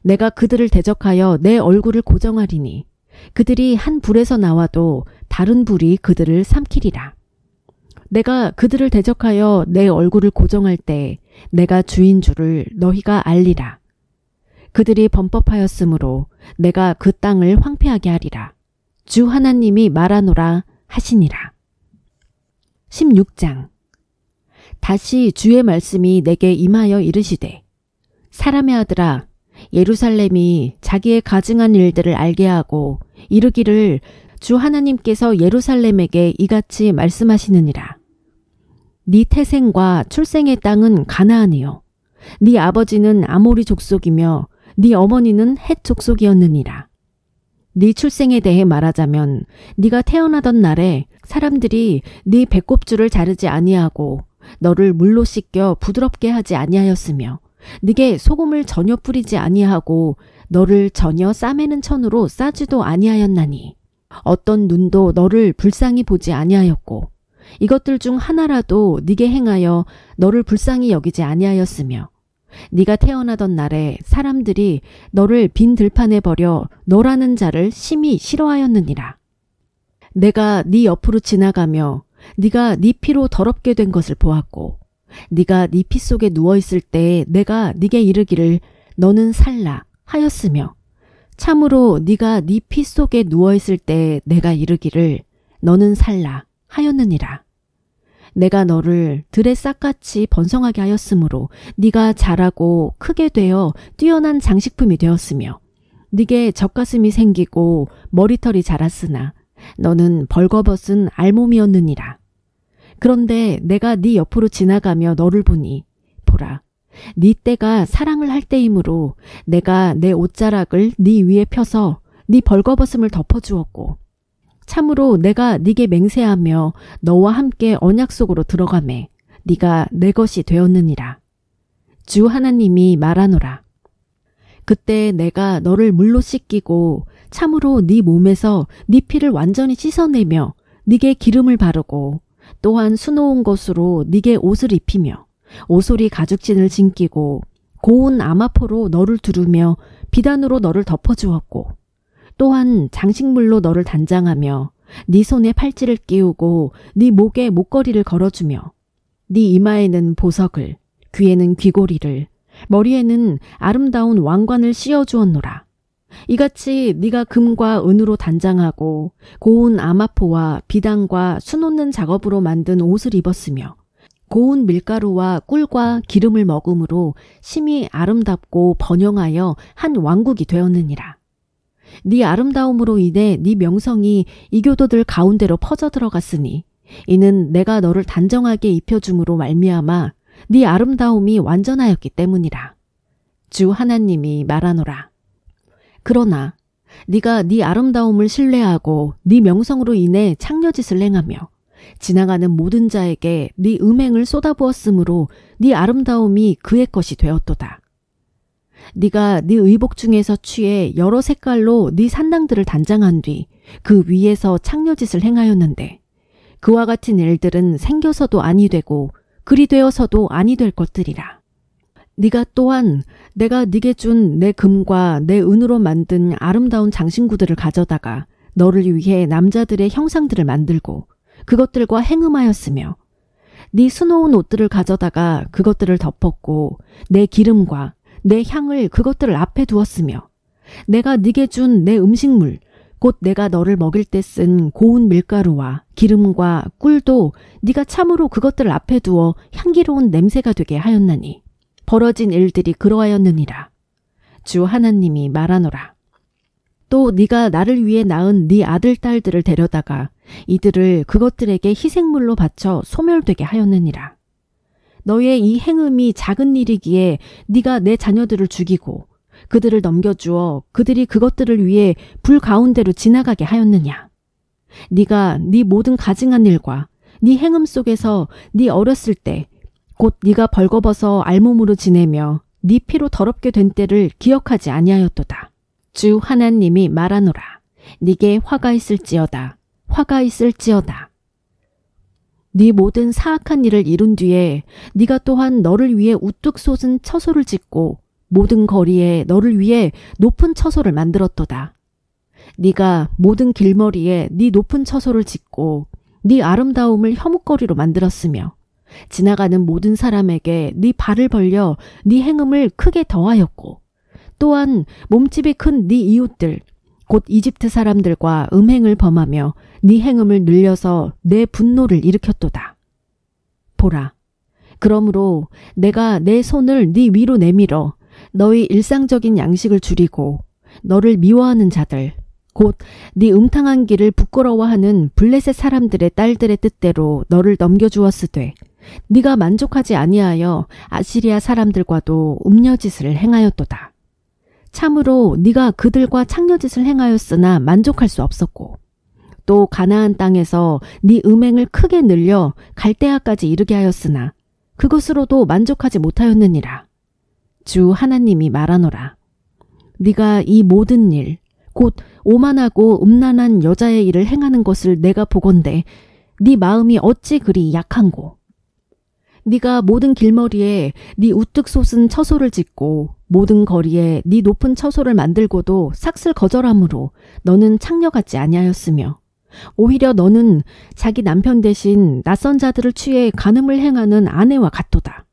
Speaker 1: 내가 그들을 대적하여 내 얼굴을 고정하리니 그들이 한 불에서 나와도 다른 불이 그들을 삼키리라. 내가 그들을 대적하여 내 얼굴을 고정할 때 내가 주인 줄을 너희가 알리라. 그들이 범법하였으므로 내가 그 땅을 황폐하게 하리라. 주 하나님이 말하노라 하시니라. 16장. 다시 주의 말씀이 내게 임하여 이르시되 사람의 아들아, 예루살렘이 자기의 가증한 일들을 알게 하고 이르기를 주 하나님께서 예루살렘에게 이같이 말씀하시느니라. 네 태생과 출생의 땅은 가나안이요 네 아버지는 아모리 족속이며 네 어머니는 헷 족속이었느니라. 네 출생에 대해 말하자면 네가 태어나던 날에 사람들이 네 배꼽줄을 자르지 아니하고 너를 물로 씻겨 부드럽게 하지 아니하였으며 네게 소금을 전혀 뿌리지 아니하고 너를 전혀 싸매는 천으로 싸지도 아니하였나니 어떤 눈도 너를 불쌍히 보지 아니하였고 이것들 중 하나라도 네게 행하여 너를 불쌍히 여기지 아니하였으며 네가 태어나던 날에 사람들이 너를 빈 들판에 버려 너라는 자를 심히 싫어하였느니라. 내가 네 옆으로 지나가며 네가 네 피로 더럽게 된 것을 보았고 네가 네 피 속에 누워있을 때 내가 네게 이르기를 너는 살라 하였으며 참으로 네가 네 피 속에 누워있을 때 내가 이르기를 너는 살라 하였느니라. 내가 너를 들의 싹같이 번성하게 하였으므로 네가 자라고 크게 되어 뛰어난 장식품이 되었으며 네게 젖가슴이 생기고 머리털이 자랐으나 너는 벌거벗은 알몸이었느니라. 그런데 내가 네 옆으로 지나가며 너를 보니 보라, 네 때가 사랑을 할 때이므로 내가 내 옷자락을 네 위에 펴서 네 벌거벗음을 덮어주었고 참으로 내가 네게 맹세하며 너와 함께 언약 속으로 들어가매 네가 내 것이 되었느니라. 주 하나님이 말하노라. 그때 내가 너를 물로 씻기고 참으로 네 몸에서 네 피를 완전히 씻어내며 네게 기름을 바르고 또한 수놓은 것으로 네게 옷을 입히며 오소리 가죽진을 진끼고 고운 아마포로 너를 두르며 비단으로 너를 덮어주었고 또한 장식물로 너를 단장하며 네 손에 팔찌를 끼우고 네 목에 목걸이를 걸어주며 네 이마에는 보석을 귀에는 귀고리를 머리에는 아름다운 왕관을 씌워주었노라. 이같이 네가 금과 은으로 단장하고 고운 아마포와 비단과 수놓는 작업으로 만든 옷을 입었으며 고운 밀가루와 꿀과 기름을 먹음으로 심히 아름답고 번영하여 한 왕국이 되었느니라. 네 아름다움으로 인해 네 명성이 이교도들 가운데로 퍼져 들어갔으니 이는 내가 너를 단정하게 입혀줌으로 말미암아 네 아름다움이 완전하였기 때문이라. 주 하나님이 말하노라. 그러나 네가 네 아름다움을 신뢰하고 네 명성으로 인해 창녀짓을 행하며 지나가는 모든 자에게 네 음행을 쏟아부었으므로 네 아름다움이 그의 것이 되었도다. 네가 네 의복 중에서 취해 여러 색깔로 네 산당들을 단장한 뒤 그 위에서 창녀짓을 행하였는데 그와 같은 일들은 생겨서도 아니 되고 그리 되어서도 아니 될 것들이라. 네가 또한 내가 네게 준 내 금과 내 은으로 만든 아름다운 장신구들을 가져다가 너를 위해 남자들의 형상들을 만들고 그것들과 행음하였으며 네 수놓은 옷들을 가져다가 그것들을 덮었고 내 기름과 내 향을 그것들을 앞에 두었으며 내가 네게 준 내 음식물 곧 내가 너를 먹일 때 쓴 고운 밀가루와 기름과 꿀도 네가 참으로 그것들을 앞에 두어 향기로운 냄새가 되게 하였나니 벌어진 일들이 그러하였느니라. 주 하나님이 말하노라. 또 네가 나를 위해 낳은 네 아들 딸들을 데려다가 이들을 그것들에게 희생물로 바쳐 소멸되게 하였느니라. 너의 이 행음이 작은 일이기에 네가 내 자녀들을 죽이고 그들을 넘겨주어 그들이 그것들을 위해 불 가운데로 지나가게 하였느냐. 네가 네 모든 가증한 일과 네 행음 속에서 네 어렸을 때 곧 네가 벌거벗어 알몸으로 지내며 네 피로 더럽게 된 때를 기억하지 아니하였도다. 주 하나님이 말하노라. 네게 화가 있을지어다. 화가 있을지어다. 네 모든 사악한 일을 이룬 뒤에 네가 또한 너를 위해 우뚝 솟은 처소를 짓고 모든 거리에 너를 위해 높은 처소를 만들었도다. 네가 모든 길머리에 네 높은 처소를 짓고 네 아름다움을 혐오거리로 만들었으며 지나가는 모든 사람에게 네 발을 벌려 네 행음을 크게 더하였고 또한 몸집이 큰 네 이웃들 곧 이집트 사람들과 음행을 범하며 네 행음을 늘려서 내 분노를 일으켰도다. 보라, 그러므로 내가 내 손을 네 위로 내밀어 너희 일상적인 양식을 줄이고 너를 미워하는 자들 곧 네 음탕한 길을 부끄러워하는 블레셋 사람들의 딸들의 뜻대로 너를 넘겨주었으되 네가 만족하지 아니하여 아시리아 사람들과도 음녀짓을 행하였도다. 참으로 네가 그들과 창녀짓을 행하였으나 만족할 수 없었고 또 가나안 땅에서 네 음행을 크게 늘려 갈대아까지 이르게 하였으나 그것으로도 만족하지 못하였느니라. 주 하나님이 말하노라. 네가 이 모든 일 곧 오만하고 음란한 여자의 일을 행하는 것을 내가 보건대 네 마음이 어찌 그리 약한고. 네가 모든 길머리에 네 우뚝 솟은 처소를 짓고 모든 거리에 네 높은 처소를 만들고도 삭슬 거절함으로 너는 창녀 같지 아니하였으며 오히려 너는 자기 남편 대신 낯선 자들을 취해 간음을 행하는 아내와 같도다.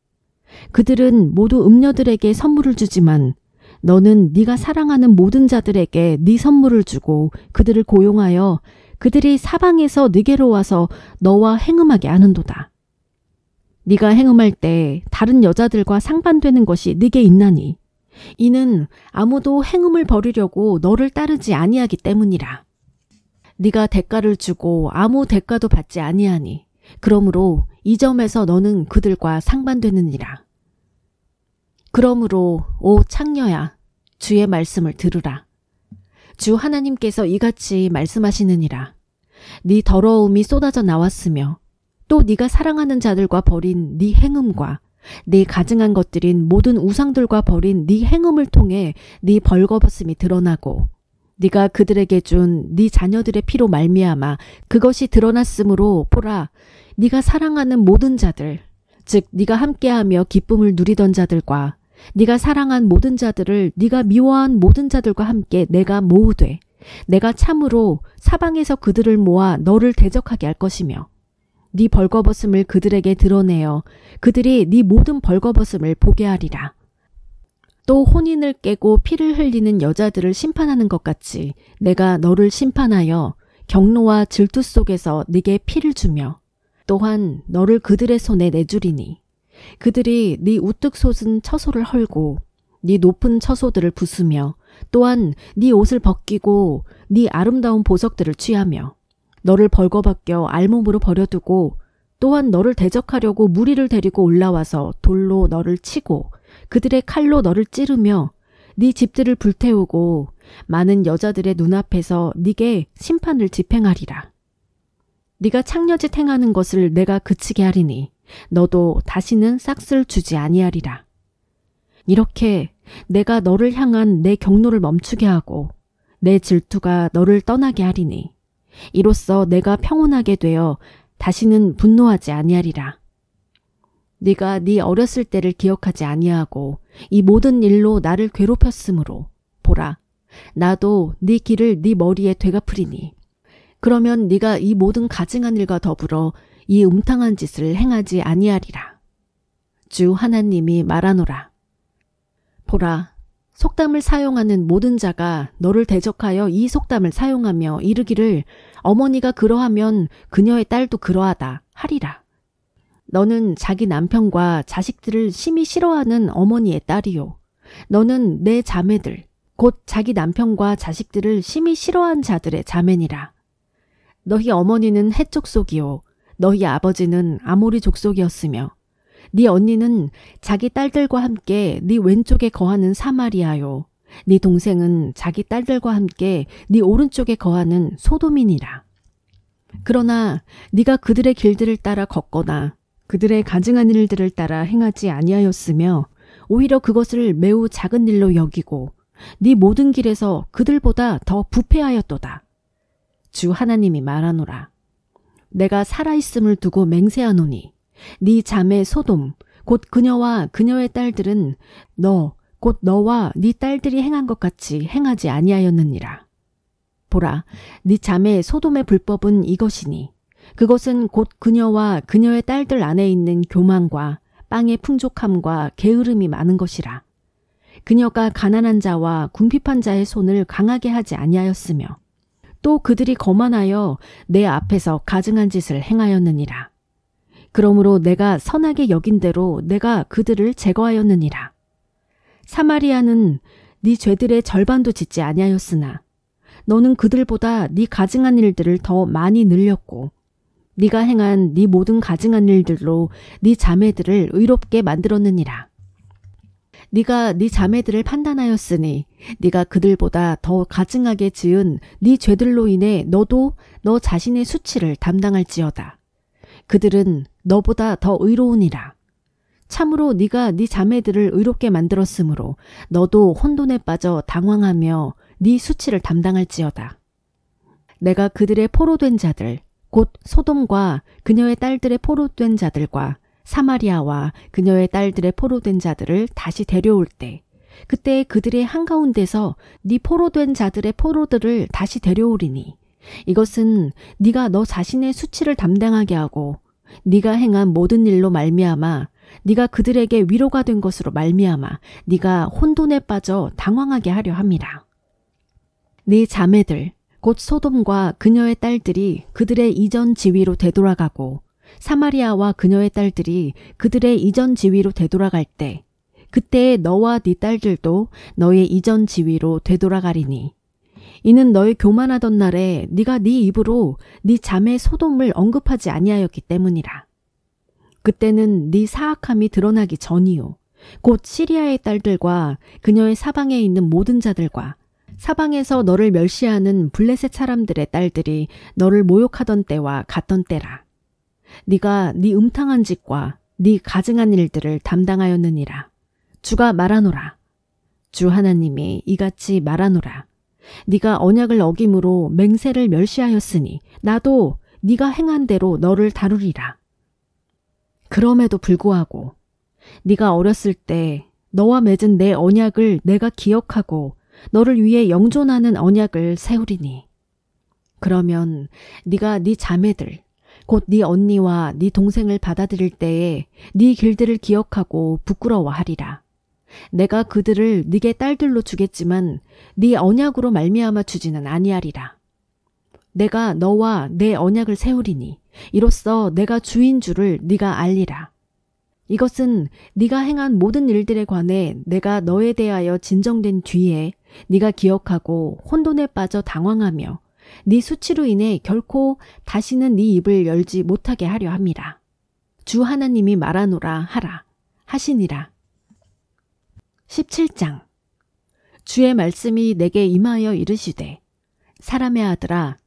Speaker 1: 그들은 모두 음녀들에게 선물을 주지만 너는 네가 사랑하는 모든 자들에게 네 선물을 주고 그들을 고용하여 그들이 사방에서 네게로 와서 너와 행음하게 하는도다. 네가 행음할 때 다른 여자들과 상반되는 것이 네게 있나니 이는 아무도 행음을 버리려고 너를 따르지 아니하기 때문이라. 네가 대가를 주고 아무 대가도 받지 아니하니 그러므로 이 점에서 너는 그들과 상반되느니라. 그러므로 오 창녀야 주의 말씀을 들으라. 주 하나님께서 이같이 말씀하시느니라. 네 더러움이 쏟아져 나왔으며 또 네가 사랑하는 자들과 벌인 네 행음과 네 가증한 것들인 모든 우상들과 벌인 네 행음을 통해 네 벌거벗음이 드러나고 네가 그들에게 준 네 자녀들의 피로 말미암아 그것이 드러났으므로 보라 네가 사랑하는 모든 자들 즉 네가 함께하며 기쁨을 누리던 자들과 네가 사랑한 모든 자들을 네가 미워한 모든 자들과 함께 내가 모으되 내가 참으로 사방에서 그들을 모아 너를 대적하게 할 것이며 네 벌거벗음을 그들에게 드러내어 그들이 네 모든 벌거벗음을 보게 하리라. 또 혼인을 깨고 피를 흘리는 여자들을 심판하는 것 같이 내가 너를 심판하여 경노와 질투 속에서 네게 피를 주며 또한 너를 그들의 손에 내주리니 그들이 네 우뚝 솟은 처소를 헐고 네 높은 처소들을 부수며 또한 네 옷을 벗기고 네 아름다운 보석들을 취하며 너를 벌거벗겨 알몸으로 버려두고 또한 너를 대적하려고 무리를 데리고 올라와서 돌로 너를 치고 그들의 칼로 너를 찌르며 네 집들을 불태우고 많은 여자들의 눈앞에서 네게 심판을 집행하리라. 네가 창녀짓 행하는 것을 내가 그치게 하리니 너도 다시는 싹쓸 주지 아니하리라. 이렇게 내가 너를 향한 내 경노를 멈추게 하고 내 질투가 너를 떠나게 하리니 이로써 내가 평온하게 되어 다시는 분노하지 아니하리라. 네가 네 어렸을 때를 기억하지 아니하고 이 모든 일로 나를 괴롭혔으므로 보라 나도 네 길을 네 머리에 되갚으리니 그러면 네가 이 모든 가증한 일과 더불어 이 음탕한 짓을 행하지 아니하리라. 주 하나님이 말하노라. 보라 속담을 사용하는 모든 자가 너를 대적하여 이 속담을 사용하며 이르기를 어머니가 그러하면 그녀의 딸도 그러하다 하리라. 너는 자기 남편과 자식들을 심히 싫어하는 어머니의 딸이요. 너는 내 자매들 곧 자기 남편과 자식들을 심히 싫어한 자들의 자매니라. 너희 어머니는 헷 족속이요 너희 아버지는 아모리 족속이었으며 네 언니는 자기 딸들과 함께 네 왼쪽에 거하는 사마리아요 네 동생은 자기 딸들과 함께 네 오른쪽에 거하는 소돔이니라. 그러나 네가 그들의 길들을 따라 걷거나 그들의 가증한 일들을 따라 행하지 아니하였으며 오히려 그것을 매우 작은 일로 여기고 네 모든 길에서 그들보다 더 부패하였도다. 주 하나님이 말하노라. 내가 살아있음을 두고 맹세하노니 네 자매 소돔 곧 그녀와 그녀의 딸들은 너 곧 너와 네 딸들이 행한 것 같이 행하지 아니하였느니라. 보라 네 자매 소돔의 불법은 이것이니 그것은 곧 그녀와 그녀의 딸들 안에 있는 교만과 빵의 풍족함과 게으름이 많은 것이라. 그녀가 가난한 자와 궁핍한 자의 손을 강하게 하지 아니하였으며 또 그들이 거만하여 내 앞에서 가증한 짓을 행하였느니라. 그러므로 내가 선하게 여긴 대로 내가 그들을 제거하였느니라. 사마리아는 네 죄들의 절반도 짓지 아니하였으나 너는 그들보다 네 가증한 일들을 더 많이 늘렸고 네가 행한 네 모든 가증한 일들로 네 자매들을 의롭게 만들었느니라. 네가 네 자매들을 판단하였으니 네가 그들보다 더 가증하게 지은 네 죄들로 인해 너도 너 자신의 수치를 담당할지어다. 그들은 너보다 더 의로우니라. 참으로 네가 네 자매들을 의롭게 만들었으므로 너도 혼돈에 빠져 당황하며 네 수치를 담당할지어다. 내가 그들의 포로된 자들 곧 소돔과 그녀의 딸들의 포로된 자들과 사마리아와 그녀의 딸들의 포로된 자들을 다시 데려올 때 그때 그들의 한가운데서 네 포로된 자들의 포로들을 다시 데려오리니 이것은 네가 너 자신의 수치를 담당하게 하고 네가 행한 모든 일로 말미암아 네가 그들에게 위로가 된 것으로 말미암아 네가 혼돈에 빠져 당황하게 하려 함이라. 네 자매들 곧 소돔과 그녀의 딸들이 그들의 이전 지위로 되돌아가고 사마리아와 그녀의 딸들이 그들의 이전 지위로 되돌아갈 때 그때에 너와 네 딸들도 너의 이전 지위로 되돌아가리니 이는 너의 교만하던 날에 네가 네 입으로 네 자매 소돔을 언급하지 아니하였기 때문이라. 그때는 네 사악함이 드러나기 전이요 곧 시리아의 딸들과 그녀의 사방에 있는 모든 자들과 사방에서 너를 멸시하는 블레셋 사람들의 딸들이 너를 모욕하던 때와 같던 때라. 네가 네 음탕한 짓과 네 가증한 일들을 담당하였느니라. 주가 말하노라. 주 하나님이 이같이 말하노라. 네가 언약을 어김으로 맹세를 멸시하였으니 나도 네가 행한 대로 너를 다루리라. 그럼에도 불구하고 네가 어렸을 때 너와 맺은 내 언약을 내가 기억하고 너를 위해 영존하는 언약을 세우리니 그러면 네가 네 자매들 곧 네 언니와 네 동생을 받아들일 때에 네 길들을 기억하고 부끄러워하리라. 내가 그들을 네게 딸들로 주겠지만 네 언약으로 말미암아 주지는 아니하리라. 내가 너와 내 언약을 세우리니 이로써 내가 주인 줄을 네가 알리라. 이것은 네가 행한 모든 일들에 관해 내가 너에 대하여 진정된 뒤에 네가 기억하고 혼돈에 빠져 당황하며 네 수치로 인해 결코 다시는 네 입을 열지 못하게 하려 함이라. 주 하나님이 말하노라 하라 하시니라. 17장 주의 말씀이 내게 임하여 이르시되 사람의 아들아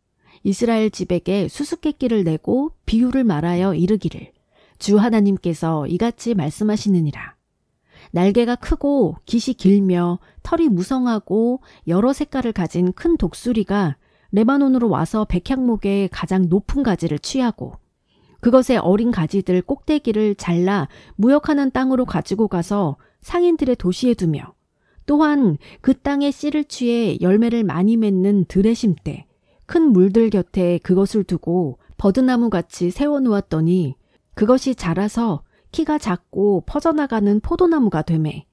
Speaker 1: 이스라엘 집에게 수수께끼를 내고 비유를 말하여 이르기를 주 하나님께서 이같이 말씀하시느니라. 날개가 크고 깃이 길며 털이 무성하고 여러 색깔을 가진 큰 독수리가 레바논으로 와서 백향목의 가장 높은 가지를 취하고 그것의 어린 가지들 꼭대기를 잘라 무역하는 땅으로 가지고 가서 상인들의 도시에 두며 또한 그 땅의 씨를 취해 열매를 많이 맺는 들에 심되 큰 물들 곁에 그것을 두고 버드나무같이 세워놓았더니 그것이 자라서 키가 작고 퍼져나가는 포도나무가 되매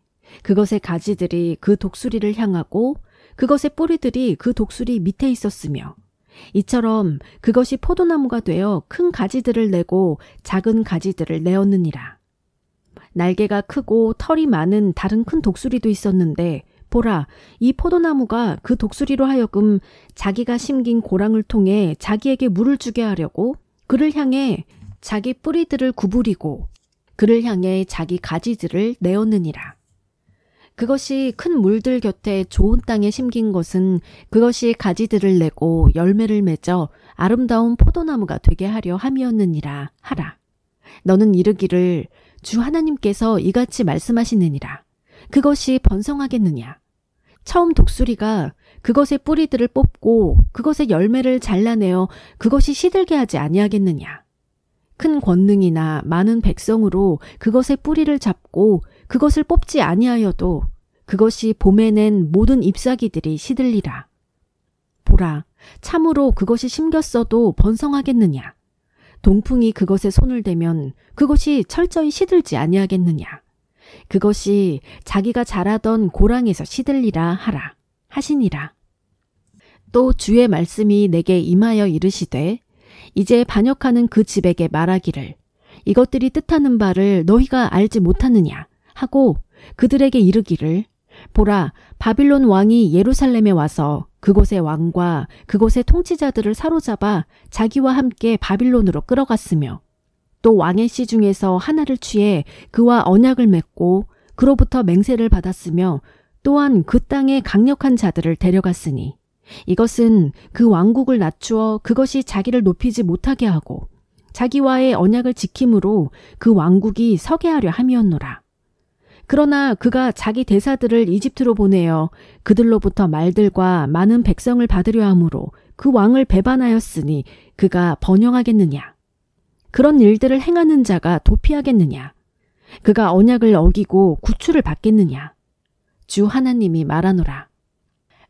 Speaker 1: 그것의 가지들이 그 독수리를 향하고 그것의 뿌리들이 그 독수리 밑에 있었으며 이처럼 그것이 포도나무가 되어 큰 가지들을 내고 작은 가지들을 내었느니라. 날개가 크고 털이 많은 다른 큰 독수리도 있었는데 보라, 이 포도나무가 그 독수리로 하여금 자기가 심긴 고랑을 통해 자기에게 물을 주게 하려고 그를 향해 자기 뿌리들을 구부리고 그를 향해 자기 가지들을 내었느니라. 그것이 큰 물들 곁에 좋은 땅에 심긴 것은 그것이 가지들을 내고 열매를 맺어 아름다운 포도나무가 되게 하려 함이었느니라 하라. 너는 이르기를 주 하나님께서 이같이 말씀하시느니라. 그것이 번성하겠느냐? 처음 독수리가 그것의 뿌리들을 뽑고 그것의 열매를 잘라내어 그것이 시들게 하지 아니하겠느냐? 큰 권능이나 많은 백성으로 그것의 뿌리를 잡고 그것을 뽑지 아니하여도 그것이 봄에 낸 모든 잎사귀들이 시들리라. 보라, 참으로 그것이 심겼어도 번성하겠느냐? 동풍이 그것에 손을 대면 그것이 철저히 시들지 아니하겠느냐? 그것이 자기가 자라던 고랑에서 시들리라 하라 하시니라. 또 주의 말씀이 내게 임하여 이르시되 이제 반역하는 그 집에게 말하기를 이것들이 뜻하는 바를 너희가 알지 못하느냐 하고 그들에게 이르기를 보라, 바빌론 왕이 예루살렘에 와서 그곳의 왕과 그곳의 통치자들을 사로잡아 자기와 함께 바빌론으로 끌어갔으며 또 왕의 씨 중에서 하나를 취해 그와 언약을 맺고 그로부터 맹세를 받았으며 또한 그 땅에 강력한 자들을 데려갔으니 이것은 그 왕국을 낮추어 그것이 자기를 높이지 못하게 하고 자기와의 언약을 지킴으로 그 왕국이 서게 하려 함이었노라. 그러나 그가 자기 대사들을 이집트로 보내어 그들로부터 말들과 많은 백성을 받으려 함으로 그 왕을 배반하였으니 그가 번영하겠느냐? 그런 일들을 행하는 자가 도피하겠느냐? 그가 언약을 어기고 구출을 받겠느냐? 주 하나님이 말하노라.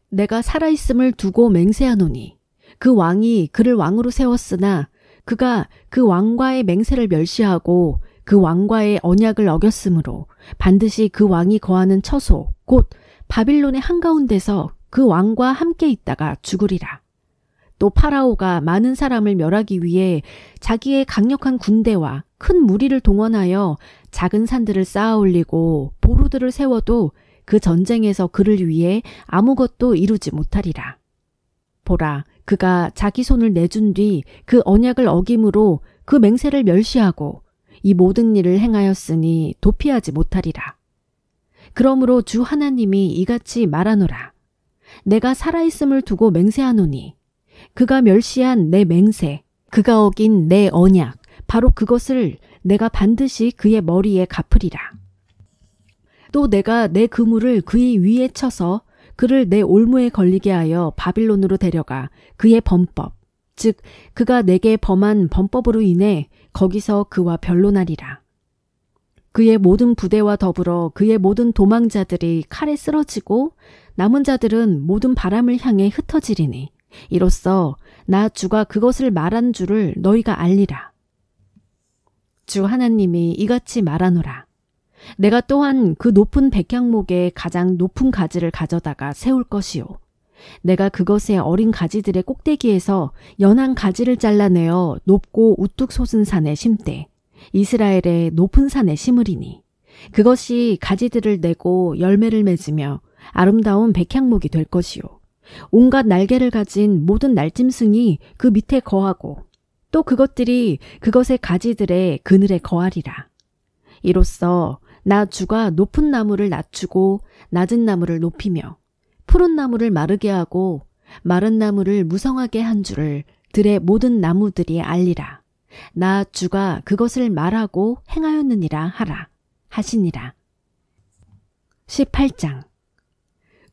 Speaker 1: 내가 살아있음을 두고 맹세하노니 그 왕이 그를 왕으로 세웠으나 그가 그 왕과의 맹세를 멸시하고 그 왕과의 언약을 어겼으므로 반드시 그 왕이 거하는 처소 곧 바빌론의 한가운데서 그 왕과 함께 있다가 죽으리라. 또 파라오가 많은 사람을 멸하기 위해 자기의 강력한 군대와 큰 무리를 동원하여 작은 산들을 쌓아 올리고 보루들을 세워도 그 전쟁에서 그를 위해 아무것도 이루지 못하리라. 보라, 그가 자기 손을 내준 뒤 그 언약을 어김으로 그 맹세를 멸시하고 이 모든 일을 행하였으니 도피하지 못하리라. 그러므로 주 하나님이 이같이 말하노라. 내가 살아있음을 두고 맹세하노니 그가 멸시한 내 맹세, 그가 어긴 내 언약, 바로 그것을 내가 반드시 그의 머리에 갚으리라. 또 내가 내 그물을 그의 위에 쳐서 그를 내 올무에 걸리게 하여 바빌론으로 데려가 그의 범법, 즉 그가 내게 범한 범법으로 인해 거기서 그와 변론하리라. 그의 모든 부대와 더불어 그의 모든 도망자들이 칼에 쓰러지고 남은 자들은 모든 바람을 향해 흩어지리니 이로써 나 주가 그것을 말한 줄을 너희가 알리라. 주 하나님이 이같이 말하노라. 내가 또한 그 높은 백향목의 가장 높은 가지를 가져다가 세울 것이요. 내가 그것의 어린 가지들의 꼭대기에서 연한 가지를 잘라내어 높고 우뚝 솟은 산에 심되 이스라엘의 높은 산에 심으리니 그것이 가지들을 내고 열매를 맺으며 아름다운 백향목이 될 것이요. 온갖 날개를 가진 모든 날짐승이 그 밑에 거하고 또 그것들이 그것의 가지들의 그늘에 거하리라. 이로써 나 주가 높은 나무를 낮추고 낮은 나무를 높이며 푸른 나무를 마르게 하고 마른 나무를 무성하게 한 줄을 들의 모든 나무들이 알리라. 나 주가 그것을 말하고 행하였느니라 하라 하시니라. 18장.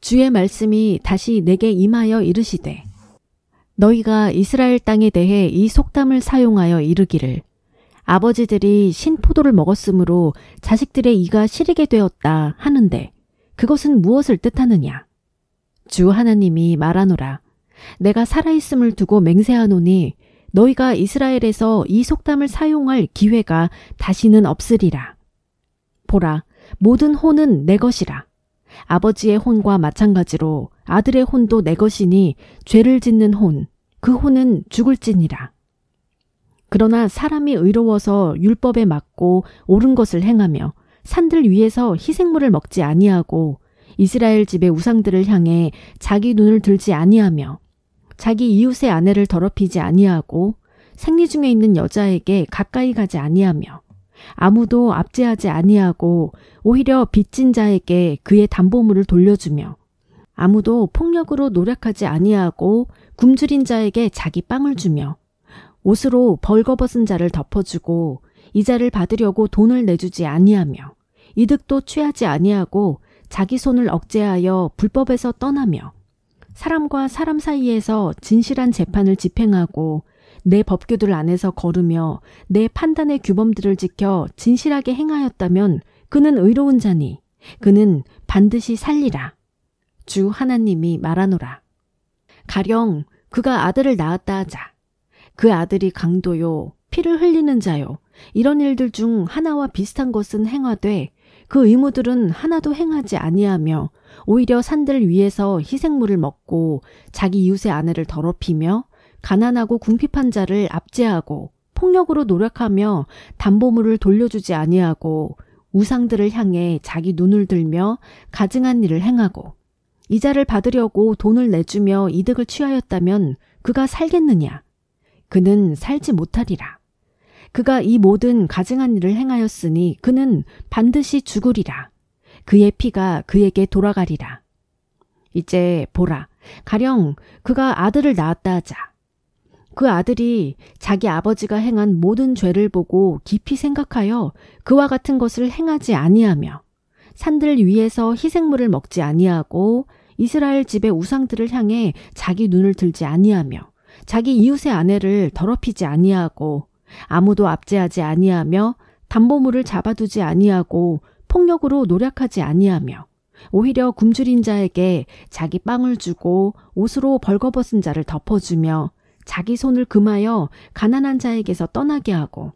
Speaker 1: 주의 말씀이 다시 내게 임하여 이르시되 너희가 이스라엘 땅에 대해 이 속담을 사용하여 이르기를 아버지들이 신포도를 먹었으므로 자식들의 이가 시리게 되었다 하는데 그것은 무엇을 뜻하느냐? 주 하나님이 말하노라. 내가 살아있음을 두고 맹세하노니 너희가 이스라엘에서 이 속담을 사용할 기회가 다시는 없으리라. 보라, 모든 혼은 내 것이라. 아버지의 혼과 마찬가지로 아들의 혼도 내 것이니 죄를 짓는 혼, 그 혼은 죽을지니라. 그러나 사람이 의로워서 율법에 맞고 옳은 것을 행하며 산들 위에서 희생물을 먹지 아니하고 이스라엘 집의 우상들을 향해 자기 눈을 들지 아니하며 자기 이웃의 아내를 더럽히지 아니하고 생리 중에 있는 여자에게 가까이 가지 아니하며 아무도 압제하지 아니하고 오히려 빚진 자에게 그의 담보물을 돌려주며 아무도 폭력으로 노력하지 아니하고 굶주린 자에게 자기 빵을 주며 옷으로 벌거벗은 자를 덮어주고 이자를 받으려고 돈을 내주지 아니하며 이득도 취하지 아니하고 자기 손을 억제하여 불법에서 떠나며 사람과 사람 사이에서 진실한 재판을 집행하고 내 법규들 안에서 걸으며 내 판단의 규범들을 지켜 진실하게 행하였다면 그는 의로운 자니 그는 반드시 살리라. 주 하나님이 말하노라. 가령 그가 아들을 낳았다 하자. 그 아들이 강도요, 피를 흘리는 자요, 이런 일들 중 하나와 비슷한 것은 행하되 그 의무들은 하나도 행하지 아니하며 오히려 산들 위에서 희생물을 먹고 자기 이웃의 아내를 더럽히며 가난하고 궁핍한 자를 압제하고 폭력으로 노력하며 담보물을 돌려주지 아니하고 우상들을 향해 자기 눈을 들며 가증한 일을 행하고 이자를 받으려고 돈을 내주며 이득을 취하였다면 그가 살겠느냐? 그는 살지 못하리라. 그가 이 모든 가증한 일을 행하였으니 그는 반드시 죽으리라. 그의 피가 그에게 돌아가리라. 이제 보라, 가령 그가 아들을 낳았다 하자. 그 아들이 자기 아버지가 행한 모든 죄를 보고 깊이 생각하여 그와 같은 것을 행하지 아니하며 산들 위에서 희생물을 먹지 아니하고 이스라엘 집의 우상들을 향해 자기 눈을 들지 아니하며 자기 이웃의 아내를 더럽히지 아니하고 아무도 압제하지 아니하며 담보물을 잡아두지 아니하고 폭력으로 노력하지 아니하며 오히려 굶주린 자에게 자기 빵을 주고 옷으로 벌거벗은 자를 덮어주며 자기 손을 금하여 가난한 자에게서 떠나게 하고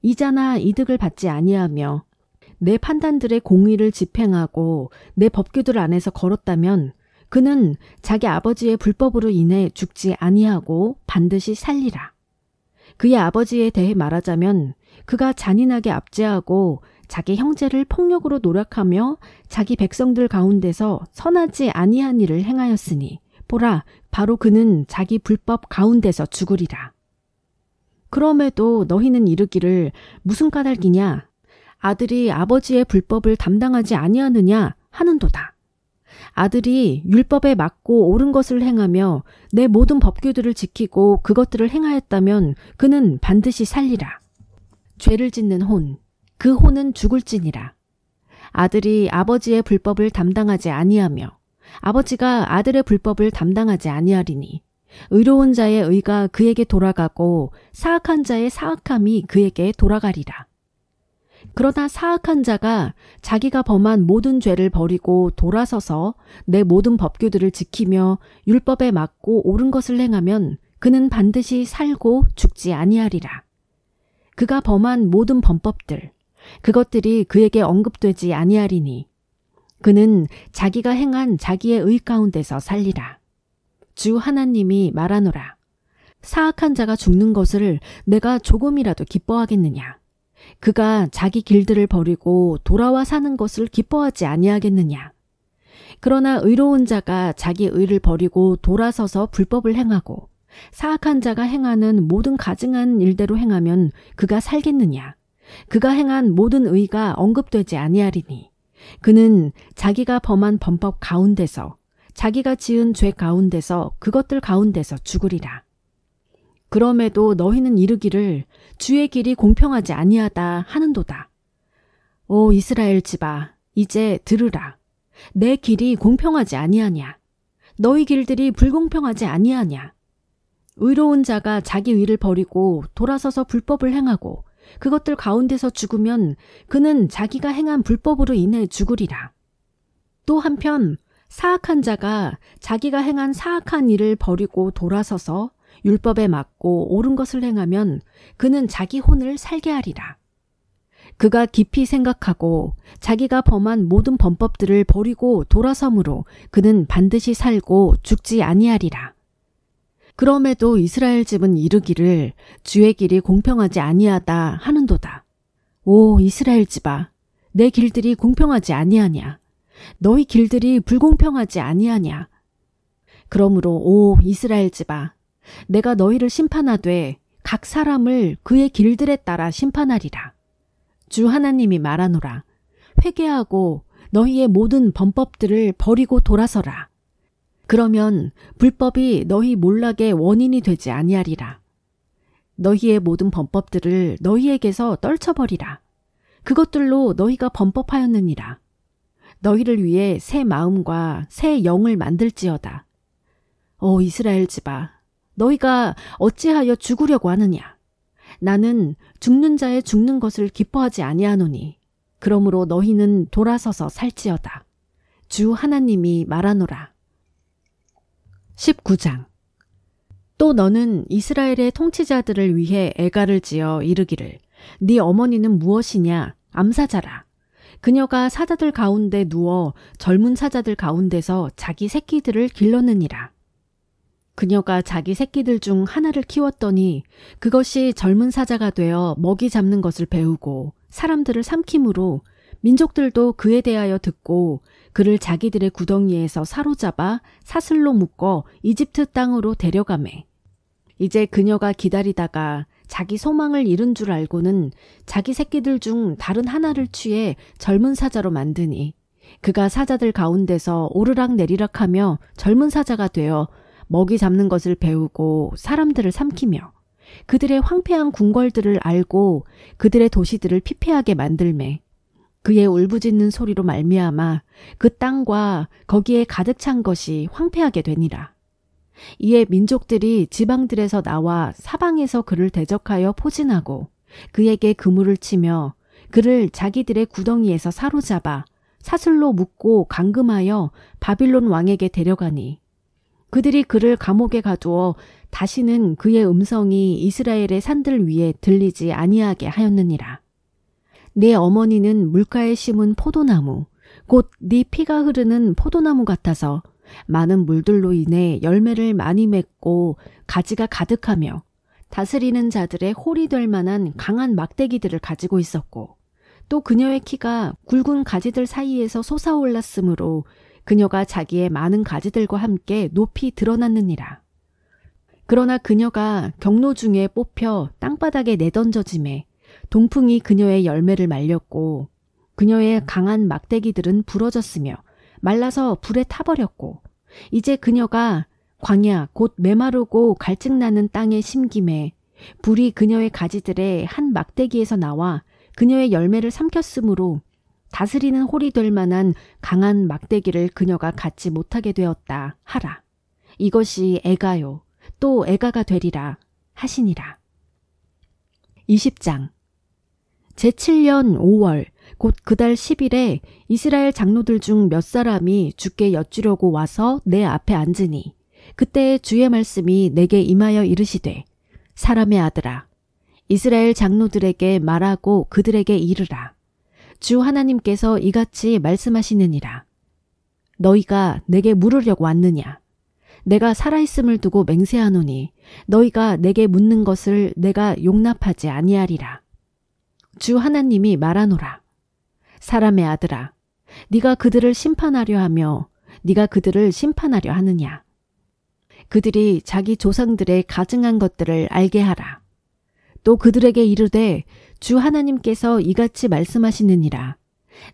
Speaker 1: 이자나 이득을 받지 아니하며 내 판단들의 공의를 집행하고 내 법규들 안에서 걸었다면 그는 자기 아버지의 불법으로 인해 죽지 아니하고 반드시 살리라. 그의 아버지에 대해 말하자면 그가 잔인하게 압제하고 자기 형제를 폭력으로 노력하며 자기 백성들 가운데서 선하지 아니한 일을 행하였으니 보라, 바로 그는 자기 불법 가운데서 죽으리라. 그럼에도 너희는 이르기를 무슨 까닭이냐? 아들이 아버지의 불법을 담당하지 아니하느냐 하는도다. 아들이 율법에 맞고 옳은 것을 행하며 내 모든 법규들을 지키고 그것들을 행하였다면 그는 반드시 살리라. 죄를 짓는 혼, 그 혼은 죽을지니라. 아들이 아버지의 불법을 담당하지 아니하며 아버지가 아들의 불법을 담당하지 아니하리니 의로운 자의 의가 그에게 돌아가고 사악한 자의 사악함이 그에게 돌아가리라. 그러나 사악한 자가 자기가 범한 모든 죄를 버리고 돌아서서 내 모든 법규들을 지키며 율법에 맞고 옳은 것을 행하면 그는 반드시 살고 죽지 아니하리라. 그가 범한 모든 범법들, 그것들이 그에게 언급되지 아니하리니 그는 자기가 행한 자기의 의 가운데서 살리라. 주 하나님이 말하노라. 사악한 자가 죽는 것을 내가 조금이라도 기뻐하겠느냐? 그가 자기 길들을 버리고 돌아와 사는 것을 기뻐하지 아니하겠느냐? 그러나 의로운 자가 자기 의를 버리고 돌아서서 불법을 행하고 사악한 자가 행하는 모든 가증한 일대로 행하면 그가 살겠느냐? 그가 행한 모든 의가 언급되지 아니하리니 그는 자기가 범한 범법 가운데서 자기가 지은 죄 가운데서 그것들 가운데서 죽으리라. 그럼에도 너희는 이르기를 주의 길이 공평하지 아니하다 하는도다. 오 이스라엘 집아, 이제 들으라. 내 길이 공평하지 아니하냐? 너희 길들이 불공평하지 아니하냐? 의로운 자가 자기 의를 버리고 돌아서서 불법을 행하고 그것들 가운데서 죽으면 그는 자기가 행한 불법으로 인해 죽으리라. 또 한편 사악한 자가 자기가 행한 사악한 일을 버리고 돌아서서 율법에 맞고 옳은 것을 행하면 그는 자기 혼을 살게 하리라. 그가 깊이 생각하고 자기가 범한 모든 범법들을 버리고 돌아섬으로 그는 반드시 살고 죽지 아니하리라. 그럼에도 이스라엘 집은 이르기를 주의 길이 공평하지 아니하다 하는도다. 오 이스라엘 집아, 내 길들이 공평하지 아니하냐? 너희 길들이 불공평하지 아니하냐? 그러므로 오 이스라엘 집아, 내가 너희를 심판하되 각 사람을 그의 길들에 따라 심판하리라. 주 하나님이 말하노라. 회개하고 너희의 모든 범법들을 버리고 돌아서라. 그러면 불법이 너희 몰락의 원인이 되지 아니하리라. 너희의 모든 범법들을 너희에게서 떨쳐버리라. 그것들로 너희가 범법하였느니라. 너희를 위해 새 마음과 새 영을 만들지어다. 오 이스라엘 집아, 너희가 어찌하여 죽으려고 하느냐? 나는 죽는 자의 죽는 것을 기뻐하지 아니하노니 그러므로 너희는 돌아서서 살지어다. 주 하나님이 말하노라. 19장. 또 너는 이스라엘의 통치자들을 위해 애가를 지어 이르기를 네 어머니는 무엇이냐? 암사자라. 그녀가 사자들 가운데 누워 젊은 사자들 가운데서 자기 새끼들을 길렀느니라. 그녀가 자기 새끼들 중 하나를 키웠더니 그것이 젊은 사자가 되어 먹이 잡는 것을 배우고 사람들을 삼킴으로 민족들도 그에 대하여 듣고 그를 자기들의 구덩이에서 사로잡아 사슬로 묶어 이집트 땅으로 데려가매. 이제 그녀가 기다리다가 자기 소망을 잃은 줄 알고는 자기 새끼들 중 다른 하나를 취해 젊은 사자로 만드니 그가 사자들 가운데서 오르락 내리락하며 젊은 사자가 되어 먹이 잡는 것을 배우고 사람들을 삼키며 그들의 황폐한 궁궐들을 알고 그들의 도시들을 피폐하게 만들매 그의 울부짖는 소리로 말미암아 그 땅과 거기에 가득 찬 것이 황폐하게 되니라. 이에 민족들이 지방들에서 나와 사방에서 그를 대적하여 포진하고 그에게 그물을 치며 그를 자기들의 구덩이에서 사로잡아 사슬로 묶고 감금하여 바빌론 왕에게 데려가니 그들이 그를 감옥에 가두어 다시는 그의 음성이 이스라엘의 산들 위에 들리지 아니하게 하였느니라. 내 어머니는 물가에 심은 포도나무 곧 네 피가 흐르는 포도나무 같아서 많은 물들로 인해 열매를 많이 맺고 가지가 가득하며 다스리는 자들의 홀이 될 만한 강한 막대기들을 가지고 있었고, 또 그녀의 키가 굵은 가지들 사이에서 솟아올랐으므로 그녀가 자기의 많은 가지들과 함께 높이 드러났느니라. 그러나 그녀가 경로 중에 뽑혀 땅바닥에 내던져짐에 동풍이 그녀의 열매를 말렸고, 그녀의 강한 막대기들은 부러졌으며 말라서 불에 타버렸고, 이제 그녀가 광야 곧 메마르고 갈증나는 땅에 심김에 불이 그녀의 가지들의 한 막대기에서 나와 그녀의 열매를 삼켰으므로 다스리는 홀이 될 만한 강한 막대기를 그녀가 갖지 못하게 되었다 하라. 이것이 애가요 또 애가가 되리라 하시니라. 20장. 제7년 5월 곧 그달 10일에 이스라엘 장로들 중 몇 사람이 주께 여쭈려고 와서 내 앞에 앉으니, 그때 주의 말씀이 내게 임하여 이르시되, 사람의 아들아, 이스라엘 장로들에게 말하고 그들에게 이르라. 주 하나님께서 이같이 말씀하시느니라. 너희가 내게 물으려고 왔느냐? 내가 살아있음을 두고 맹세하노니 너희가 내게 묻는 것을 내가 용납하지 아니하리라. 주 하나님이 말하노라. 사람의 아들아, 네가 그들을 심판하려 하며 네가 그들을 심판하려 하느냐? 그들이 자기 조상들의 가증한 것들을 알게 하라. 또 그들에게 이르되, 주 하나님께서 이같이 말씀하시느니라.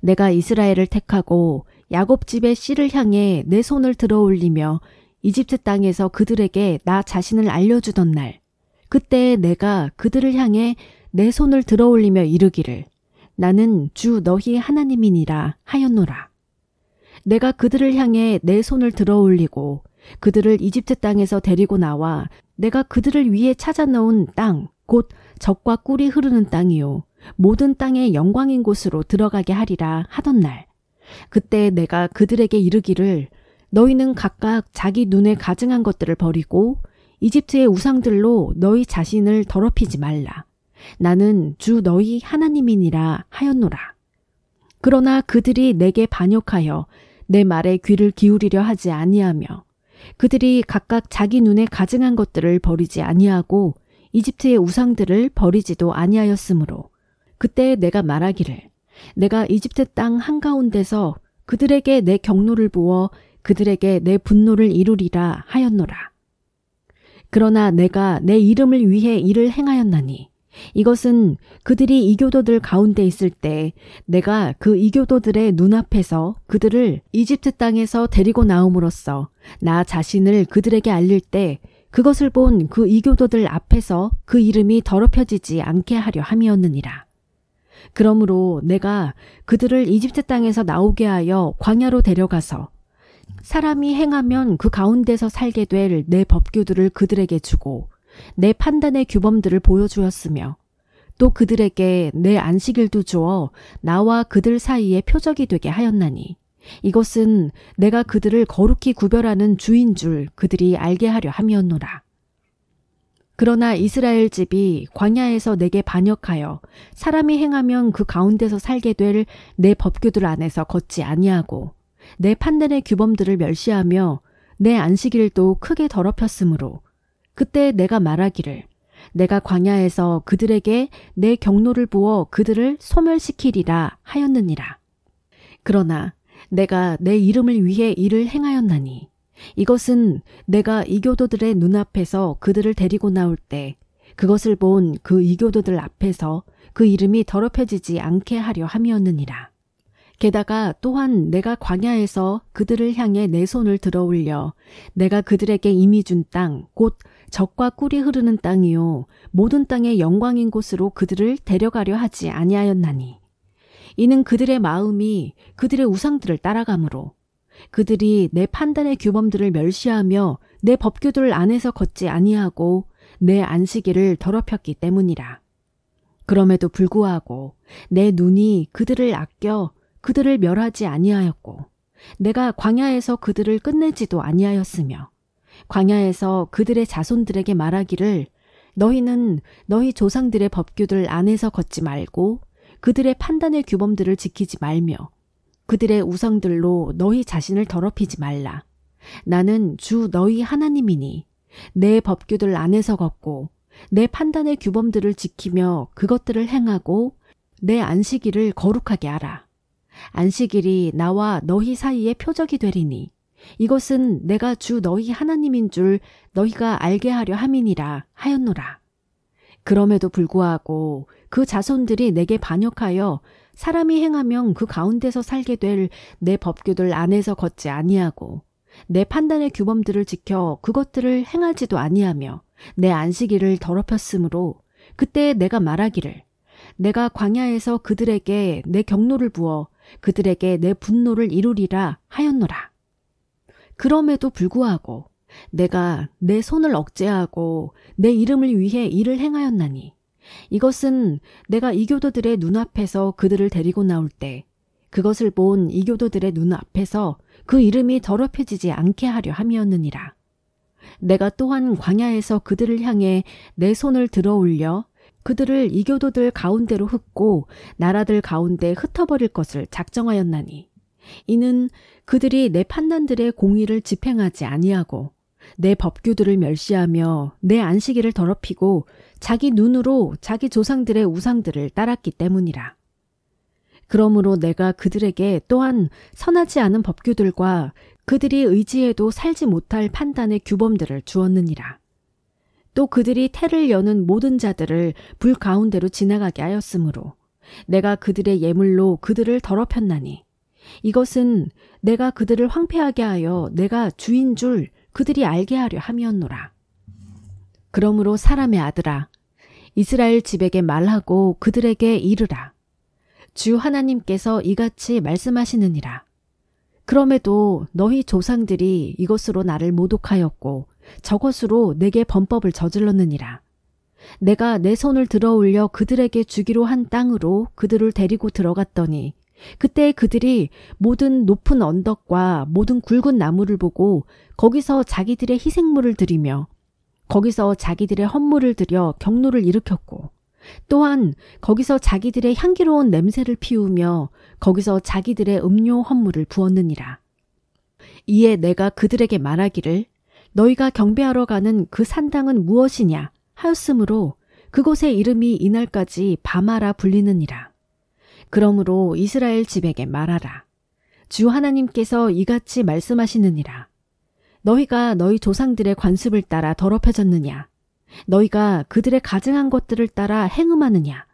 Speaker 1: 내가 이스라엘을 택하고 야곱 집의 씨를 향해 내 손을 들어 올리며 이집트 땅에서 그들에게 나 자신을 알려주던 날, 그때 내가 그들을 향해 내 손을 들어 올리며 이르기를, 나는 주 너희 하나님이니라 하였노라. 내가 그들을 향해 내 손을 들어 올리고 그들을 이집트 땅에서 데리고 나와 내가 그들을 위해 찾아놓은 땅, 곧 젖과 꿀이 흐르는 땅이요 모든 땅의 영광인 곳으로 들어가게 하리라 하던 날, 그때 내가 그들에게 이르기를, 너희는 각각 자기 눈에 가증한 것들을 버리고 이집트의 우상들로 너희 자신을 더럽히지 말라. 나는 주 너희 하나님이니라 하였노라. 그러나 그들이 내게 반역하여 내 말에 귀를 기울이려 하지 아니하며 그들이 각각 자기 눈에 가증한 것들을 버리지 아니하고 이집트의 우상들을 버리지도 아니하였으므로, 그때 내가 말하기를, 내가 이집트 땅 한가운데서 그들에게 내 경노를 부어 그들에게 내 분노를 이루리라 하였노라. 그러나 내가 내 이름을 위해 이를 행하였나니, 이것은 그들이 이교도들 가운데 있을 때 내가 그 이교도들의 눈앞에서 그들을 이집트 땅에서 데리고 나옴으로써 나 자신을 그들에게 알릴 때 그것을 본 그 이교도들 앞에서 그 이름이 더럽혀지지 않게 하려 함이었느니라. 그러므로 내가 그들을 이집트 땅에서 나오게 하여 광야로 데려가서 사람이 행하면 그 가운데서 살게 될 내 법규들을 그들에게 주고 내 판단의 규범들을 보여주었으며, 또 그들에게 내 안식일도 주어 나와 그들 사이에 표적이 되게 하였나니, 이것은 내가 그들을 거룩히 구별하는 주인 줄 그들이 알게 하려 함이었노라. 그러나 이스라엘 집이 광야에서 내게 반역하여 사람이 행하면 그 가운데서 살게 될 내 법규들 안에서 걷지 아니하고 내 판단의 규범들을 멸시하며 내 안식일도 크게 더럽혔으므로, 그때 내가 말하기를, 내가 광야에서 그들에게 내 경노를 부어 그들을 소멸시키리라 하였느니라. 그러나 내가 내 이름을 위해 이를 행하였나니, 이것은 내가 이교도들의 눈앞에서 그들을 데리고 나올 때 그것을 본 그 이교도들 앞에서 그 이름이 더럽혀지지 않게 하려 함이었느니라. 게다가 또한 내가 광야에서 그들을 향해 내 손을 들어 올려 내가 그들에게 이미 준 땅, 곧 젖과 꿀이 흐르는 땅이요 모든 땅의 영광인 곳으로 그들을 데려가려 하지 아니하였나니, 이는 그들의 마음이 그들의 우상들을 따라가므로 그들이 내 판단의 규범들을 멸시하며 내 법규들 안에서 걷지 아니하고 내 안식일을 더럽혔기 때문이라. 그럼에도 불구하고 내 눈이 그들을 아껴 그들을 멸하지 아니하였고 내가 광야에서 그들을 끝내지도 아니하였으며, 광야에서 그들의 자손들에게 말하기를, 너희는 너희 조상들의 법규들 안에서 걷지 말고 그들의 판단의 규범들을 지키지 말며 그들의 우상들로 너희 자신을 더럽히지 말라. 나는 주 너희 하나님이니 내 법규들 안에서 걷고 내 판단의 규범들을 지키며 그것들을 행하고 내 안식일을 거룩하게 하라. 안식일이 나와 너희 사이의 표적이 되리니 이것은 내가 주 너희 하나님인 줄 너희가 알게 하려 함이니라 하였노라. 그럼에도 불구하고 그 자손들이 내게 반역하여 사람이 행하면 그 가운데서 살게 될 내 법규들 안에서 걷지 아니하고 내 판단의 규범들을 지켜 그것들을 행하지도 아니하며 내 안식일을 더럽혔으므로 그때 내가 말하기를 내가 광야에서 그들에게 내 경노를 부어 그들에게 내 분노를 이루리라 하였노라. 그럼에도 불구하고 내가 내 손을 억제하고 내 이름을 위해 일을 행하였나니 이것은 내가 이교도들의 눈앞에서 그들을 데리고 나올 때 그것을 본 이교도들의 눈앞에서 그 이름이 더럽혀지지 않게 하려 함이었느니라. 내가 또한 광야에서 그들을 향해 내 손을 들어 올려 그들을 이교도들 가운데로 흩고 나라들 가운데 흩어버릴 것을 작정하였나니 이는 그들이 내 판단들의 공의를 집행하지 아니하고 내 법규들을 멸시하며 내 안식일을 더럽히고 자기 눈으로 자기 조상들의 우상들을 따랐기 때문이라. 그러므로 내가 그들에게 또한 선하지 않은 법규들과 그들이 의지해도 살지 못할 판단의 규범들을 주었느니라. 또 그들이 태를 여는 모든 자들을 불 가운데로 지나가게 하였으므로 내가 그들의 예물로 그들을 더럽혔나니 이것은 내가 그들을 황폐하게 하여 내가 주인 줄 그들이 알게 하려 함이었노라. 그러므로 사람의 아들아, 이스라엘 집에게 말하고 그들에게 이르라. 주 하나님께서 이같이 말씀하시느니라. 그럼에도 너희 조상들이 이것으로 나를 모독하였고 저것으로 내게 범법을 저질렀느니라. 내가 내 손을 들어 올려 그들에게 주기로 한 땅으로 그들을 데리고 들어갔더니 그때 그들이 모든 높은 언덕과 모든 굵은 나무를 보고 거기서 자기들의 희생물을 드리며 거기서 자기들의 헌물을 드려 경노를 일으켰고 또한 거기서 자기들의 향기로운 냄새를 피우며 거기서 자기들의 음료 헌물을 부었느니라. 이에 내가 그들에게 말하기를 너희가 경배하러 가는 그 산당은 무엇이냐 하였으므로 그곳의 이름이 이날까지 바마라 불리느니라. 그러므로 이스라엘 집에게 말하라. 주 하나님께서 이같이 말씀하시느니라. 너희가 너희 조상들의 관습을 따라 더럽혀졌느냐? 너희가 그들의 가증한 것들을 따라 행음하느냐?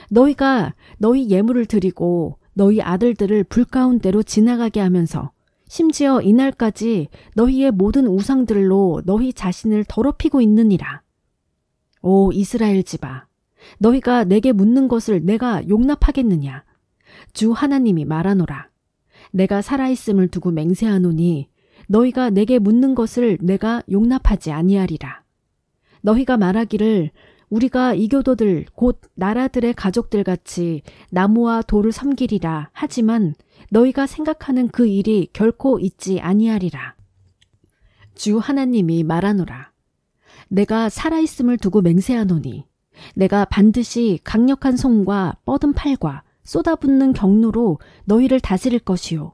Speaker 1: 너희가 너희 예물을 드리고 너희 아들들을 불 가운데로 지나가게 하면서 심지어 이날까지 너희의 모든 우상들로 너희 자신을 더럽히고 있느니라. 오 이스라엘 집아, 너희가 내게 묻는 것을 내가 용납하겠느냐? 주 하나님이 말하노라. 내가 살아있음을 두고 맹세하노니 너희가 내게 묻는 것을 내가 용납하지 아니하리라. 너희가 말하기를 우리가 이교도들 곧 나라들의 가족들 같이 나무와 돌을 섬기리라 하지만 너희가 생각하는 그 일이 결코 있지 아니하리라. 주 하나님이 말하노라. 내가 살아있음을 두고 맹세하노니 내가 반드시 강력한 손과 뻗은 팔과 쏟아붓는 경로로 너희를 다스릴 것이요.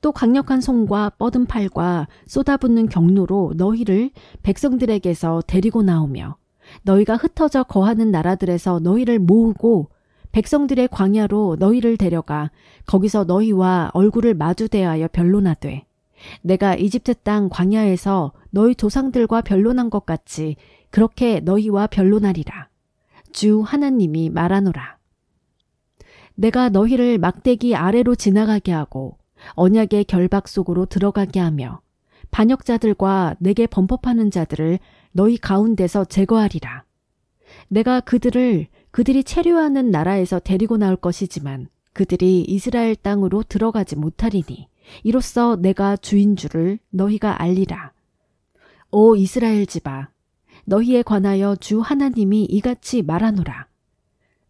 Speaker 1: 또 강력한 손과 뻗은 팔과 쏟아붓는 경로로 너희를 백성들에게서 데리고 나오며 너희가 흩어져 거하는 나라들에서 너희를 모으고 백성들의 광야로 너희를 데려가 거기서 너희와 얼굴을 마주대하여 변론하되 내가 이집트 땅 광야에서 너희 조상들과 변론한 것 같이 그렇게 너희와 변론하리라. 주 하나님이 말하노라. 내가 너희를 막대기 아래로 지나가게 하고 언약의 결박 속으로 들어가게 하며 반역자들과 내게 범법하는 자들을 너희 가운데서 제거하리라. 내가 그들이 체류하는 나라에서 데리고 나올 것이지만 그들이 이스라엘 땅으로 들어가지 못하리니 이로써 내가 주인 줄을 너희가 알리라. 오 이스라엘 집아, 너희에 관하여 주 하나님이 이같이 말하노라.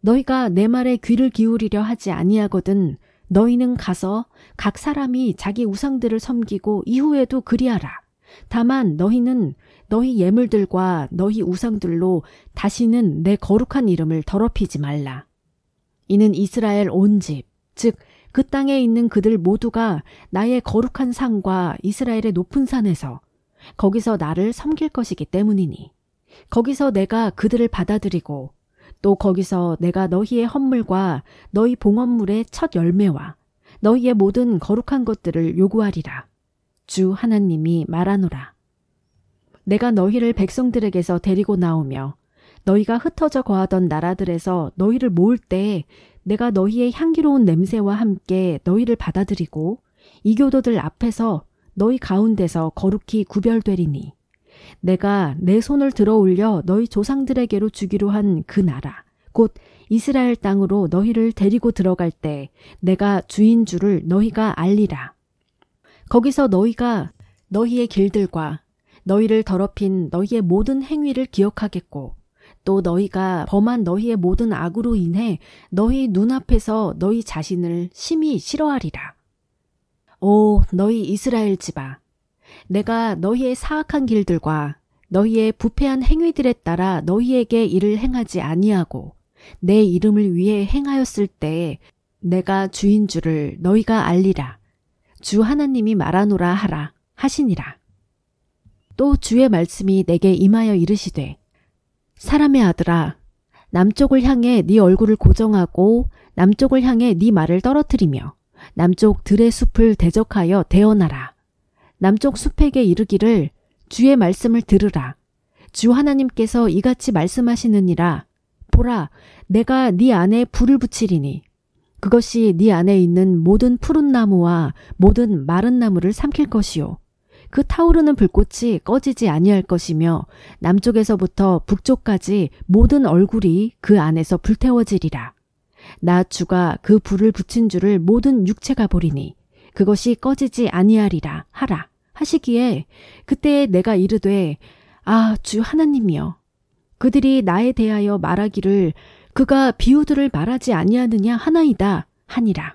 Speaker 1: 너희가 내 말에 귀를 기울이려 하지 아니하거든 너희는 가서 각 사람이 자기 우상들을 섬기고 이후에도 그리하라. 다만 너희는 너희 예물들과 너희 우상들로 다시는 내 거룩한 이름을 더럽히지 말라. 이는 이스라엘 온 집, 즉 그 땅에 있는 그들 모두가 나의 거룩한 산과 이스라엘의 높은 산에서 거기서 나를 섬길 것이기 때문이니 거기서 내가 그들을 받아들이고 또 거기서 내가 너희의 헌물과 너희 봉헌물의 첫 열매와 너희의 모든 거룩한 것들을 요구하리라. 주 하나님이 말하노라. 내가 너희를 백성들에게서 데리고 나오며 너희가 흩어져 거하던 나라들에서 너희를 모을 때에 내가 너희의 향기로운 냄새와 함께 너희를 받아들이고 이교도들 앞에서 너희 가운데서 거룩히 구별되리니 내가 내 손을 들어 올려 너희 조상들에게로 주기로 한 그 나라 곧 이스라엘 땅으로 너희를 데리고 들어갈 때 내가 주인 줄을 너희가 알리라. 거기서 너희가 너희의 길들과 너희를 더럽힌 너희의 모든 행위를 기억하겠고 또 너희가 범한 너희의 모든 악으로 인해 너희 눈앞에서 너희 자신을 심히 싫어하리라. 오 너희 이스라엘 집아, 내가 너희의 사악한 길들과 너희의 부패한 행위들에 따라 너희에게 이를 행하지 아니하고 내 이름을 위해 행하였을 때에 내가 주인 줄을 너희가 알리라. 주 하나님이 말하노라 하라 하시니라. 또 주의 말씀이 내게 임하여 이르시되 사람의 아들아, 남쪽을 향해 네 얼굴을 고정하고 남쪽을 향해 네 말을 떨어뜨리며 남쪽 들의 숲을 대적하여 대언하라. 남쪽 숲에게 이르기를 주의 말씀을 들으라. 주 하나님께서 이같이 말씀하시느니라. 보라, 내가 네 안에 불을 붙이리니 그것이 네 안에 있는 모든 푸른 나무와 모든 마른 나무를 삼킬 것이요. 그 타오르는 불꽃이 꺼지지 아니할 것이며 남쪽에서부터 북쪽까지 모든 얼굴이 그 안에서 불태워지리라. 나 주가 그 불을 붙인 줄을 모든 육체가 보리니 그것이 꺼지지 아니하리라 하라 하시기에 그때에 내가 이르되 아 주 하나님이여, 그들이 나에 대하여 말하기를 그가 비유들을 말하지 아니하느냐 하나이다 하니라.